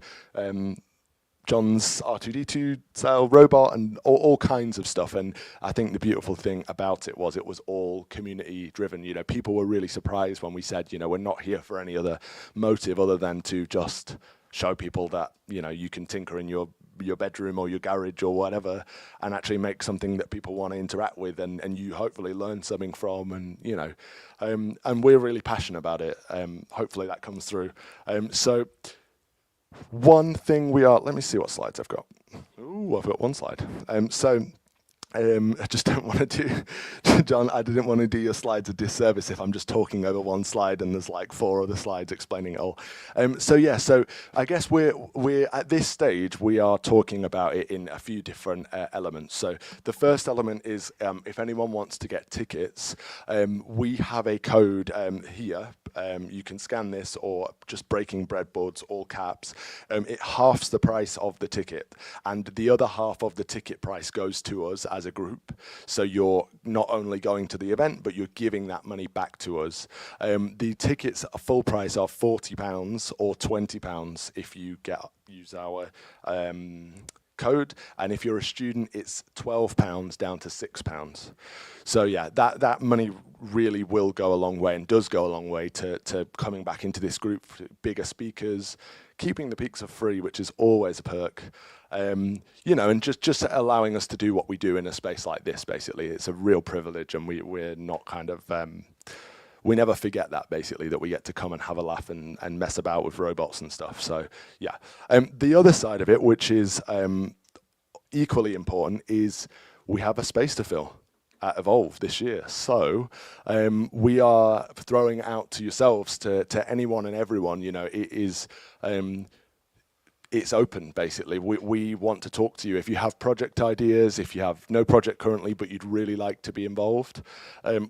B: John's R2D2 style robot and all kinds of stuff. And I think the beautiful thing about it was all community driven. You know, people were really surprised when we said, you know, we're not here for any other motive other than to just show people that, you know, you can tinker in your bedroom or your garage or whatever and actually make something that people want to interact with and you hopefully learn something from, and you know, and we're really passionate about it. Hopefully that comes through. So one thing let me see what slides I've got. Ooh, I've got one slide. I just don't want to do, John, I didn't want to do your slides a disservice if I'm just talking over one slide and there's like 4 other slides explaining it all. So I guess we're at this stage, we are talking about it in a few different elements. So the first element is if anyone wants to get tickets, we have a code here. You can scan this or just Breaking Breadboards, all caps. It halves the price of the ticket, and the other half of the ticket price goes to us as a group. So you're not only going to the event, but you're giving that money back to us. The tickets are full price are £40 or £20 if you use our code, and if you're a student, it's £12 down to £6. So yeah, that money really will go a long way and does go a long way to coming back into this group, bigger speakers, keeping the pizza free, which is always a perk. You know, and just allowing us to do what we do in a space like this. Basically, it's a real privilege, and we're not kind of we never forget that, basically, that we get to come and have a laugh and mess about with robots and stuff. So yeah, the other side of it, which is equally important, is we have a space to fill at Evolve this year. So we are throwing out to yourselves, to anyone and everyone, you know, it is it's open, basically. We want to talk to you. If you have project ideas, if you have no project currently, but you'd really like to be involved,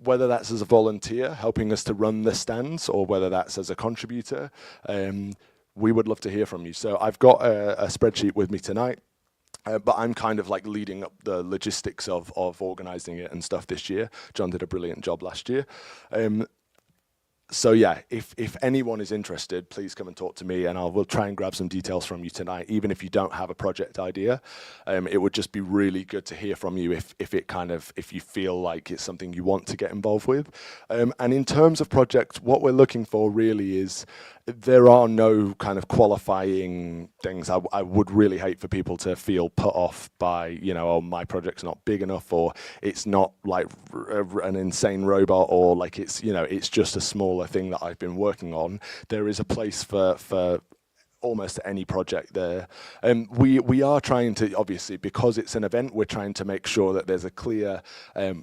B: whether that's as a volunteer helping us to run the stands or whether that's as a contributor, we would love to hear from you. So I've got a spreadsheet with me tonight, but I'm kind of like leading up the logistics of organizing it and stuff this year. John did a brilliant job last year. So yeah, if anyone is interested, please come and talk to me, and we'll try and grab some details from you tonight. Even if you don't have a project idea, it would just be really good to hear from you if you feel like it's something you want to get involved with. And in terms of projects, what we're looking for really is there are no kind of qualifying things. I would really hate for people to feel put off by, you know, oh, my project's not big enough, or it's not like an insane robot, or like it's, you know, it's just a smaller thing that I've been working on. There is a place for almost any project there. We are trying to, obviously, because it's an event, we're trying to make sure that there's a clear,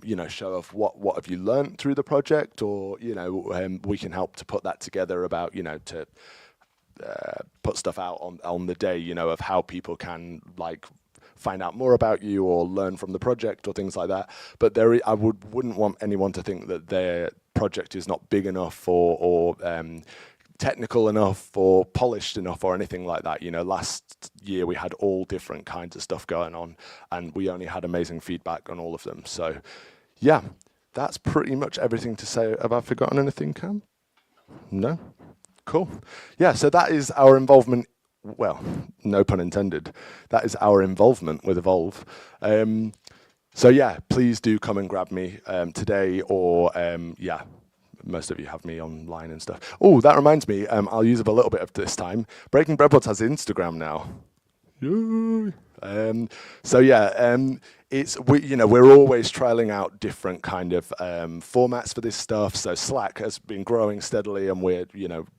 B: you know, show of what have you learned through the project, or, you know, we can help to put that together about, you know, to put stuff out on the day, you know, of how people can like find out more about you or learn from the project or things like that. But I wouldn't want anyone to think that their project is not big enough or technical enough or polished enough or anything like that. You know, last year we had all different kinds of stuff going on, and we only had amazing feedback on all of them. So yeah, that's pretty much everything to say. Have I forgotten anything, Cam? No? Cool. Yeah, so that is our involvement. Well, no pun intended. That is our involvement with Evolve. So yeah, please do come and grab me today, or yeah, most of you have me online and stuff. Oh, that reminds me, I'll use up a little bit of this time. Breaking Breadboards has Instagram now. Yay. So yeah, we're always trialing out different kind of formats for this stuff. So Slack has been growing steadily, and we're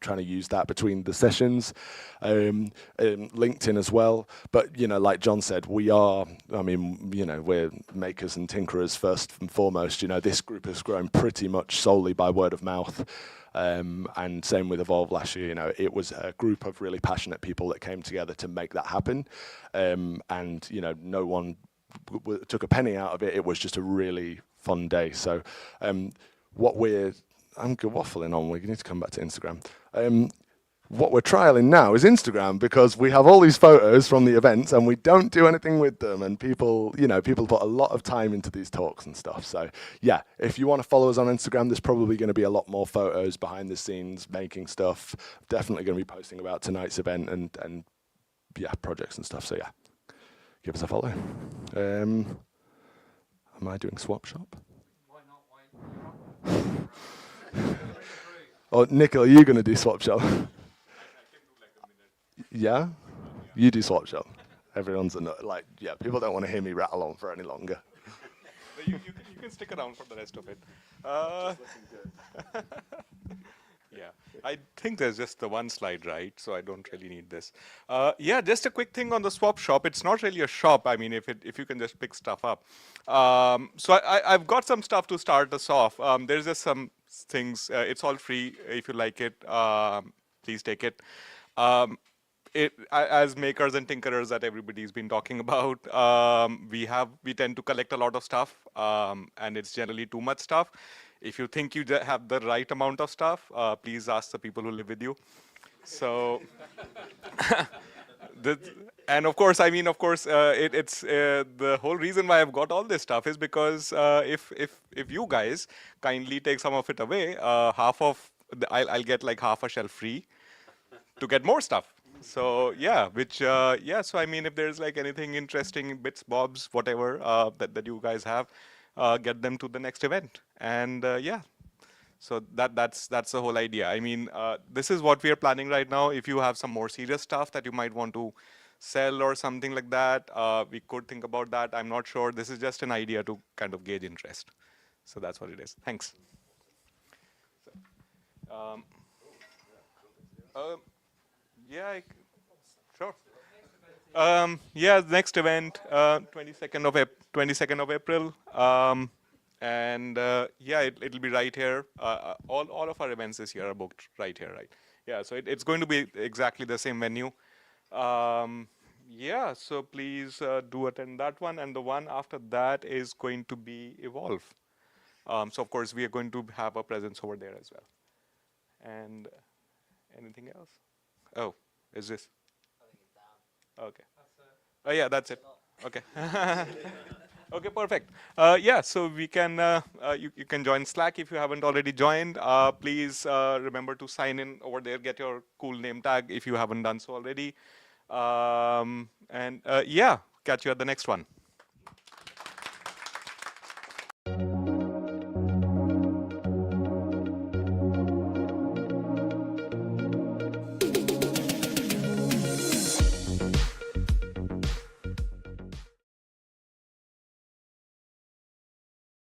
B: trying to use that between the sessions. LinkedIn as well. But like Jon said, we're makers and tinkerers first and foremost. This group has grown pretty much solely by word of mouth. And same with Evolve last year. It was a group of really passionate people that came together to make that happen. And no one took a penny out of it. It was just a really fun day. So I'm waffling on. We need to come back to Instagram. What we're trialing now is Instagram, because we have all these photos from the events and we don't do anything with them, and people put a lot of time into these talks and stuff. So yeah, if you want to follow us on Instagram, there's probably going to be a lot more photos behind the scenes making stuff. Definitely going to be posting about tonight's event and yeah, projects and stuff. So yeah, give us a follow. Am I doing swap shop?
A: Why not?
B: Oh, Nicola, are you going to do swap shop? Yeah? You do swap shop. Everyone's people don't want to hear me rattle on for any longer.
L: You can stick around for the rest of it. Yeah, I think there's just the one slide, right? So I don't really need this. Yeah, just a quick thing on the swap shop. It's not really a shop. I mean, if you can just pick stuff up. So I've got some stuff to start us off. There's just some things. It's all free. If you like it, please take it. As makers and tinkerers that everybody's been talking about, we tend to collect a lot of stuff, and it's generally too much stuff. If you think you have the right amount of stuff, please ask the people who live with you. So, and of course, it's the whole reason why I've got all this stuff is because if you guys kindly take some of it away, I'll get like half a shelf free to get more stuff. So yeah, so I mean, if there's like anything interesting, bits, bobs, whatever that you guys have, get them to the next event. And yeah, so that's the whole idea. I mean, this is what we are planning right now. If you have some more serious stuff that you might want to sell or something like that, we could think about that. I'm not sure. This is just an idea to kind of gauge interest. So that's what it is. Thanks. Yeah, sure. Yeah, next event, 22nd of April. And yeah, it'll be right here. All of our events this year are booked right here, right? Yeah, so it's going to be exactly the same venue. Yeah, so please do attend that one. And the one after that is going to be Evolve. So of course, we are going to have a presence over there as well. And anything else? Oh, is this? Okay. Oh yeah, that's it. Okay. Okay, perfect. Yeah, so we can you can join Slack if you haven't already joined. Please remember to sign in over there. Get your cool name tag if you haven't done so already. And yeah, catch you at the next one.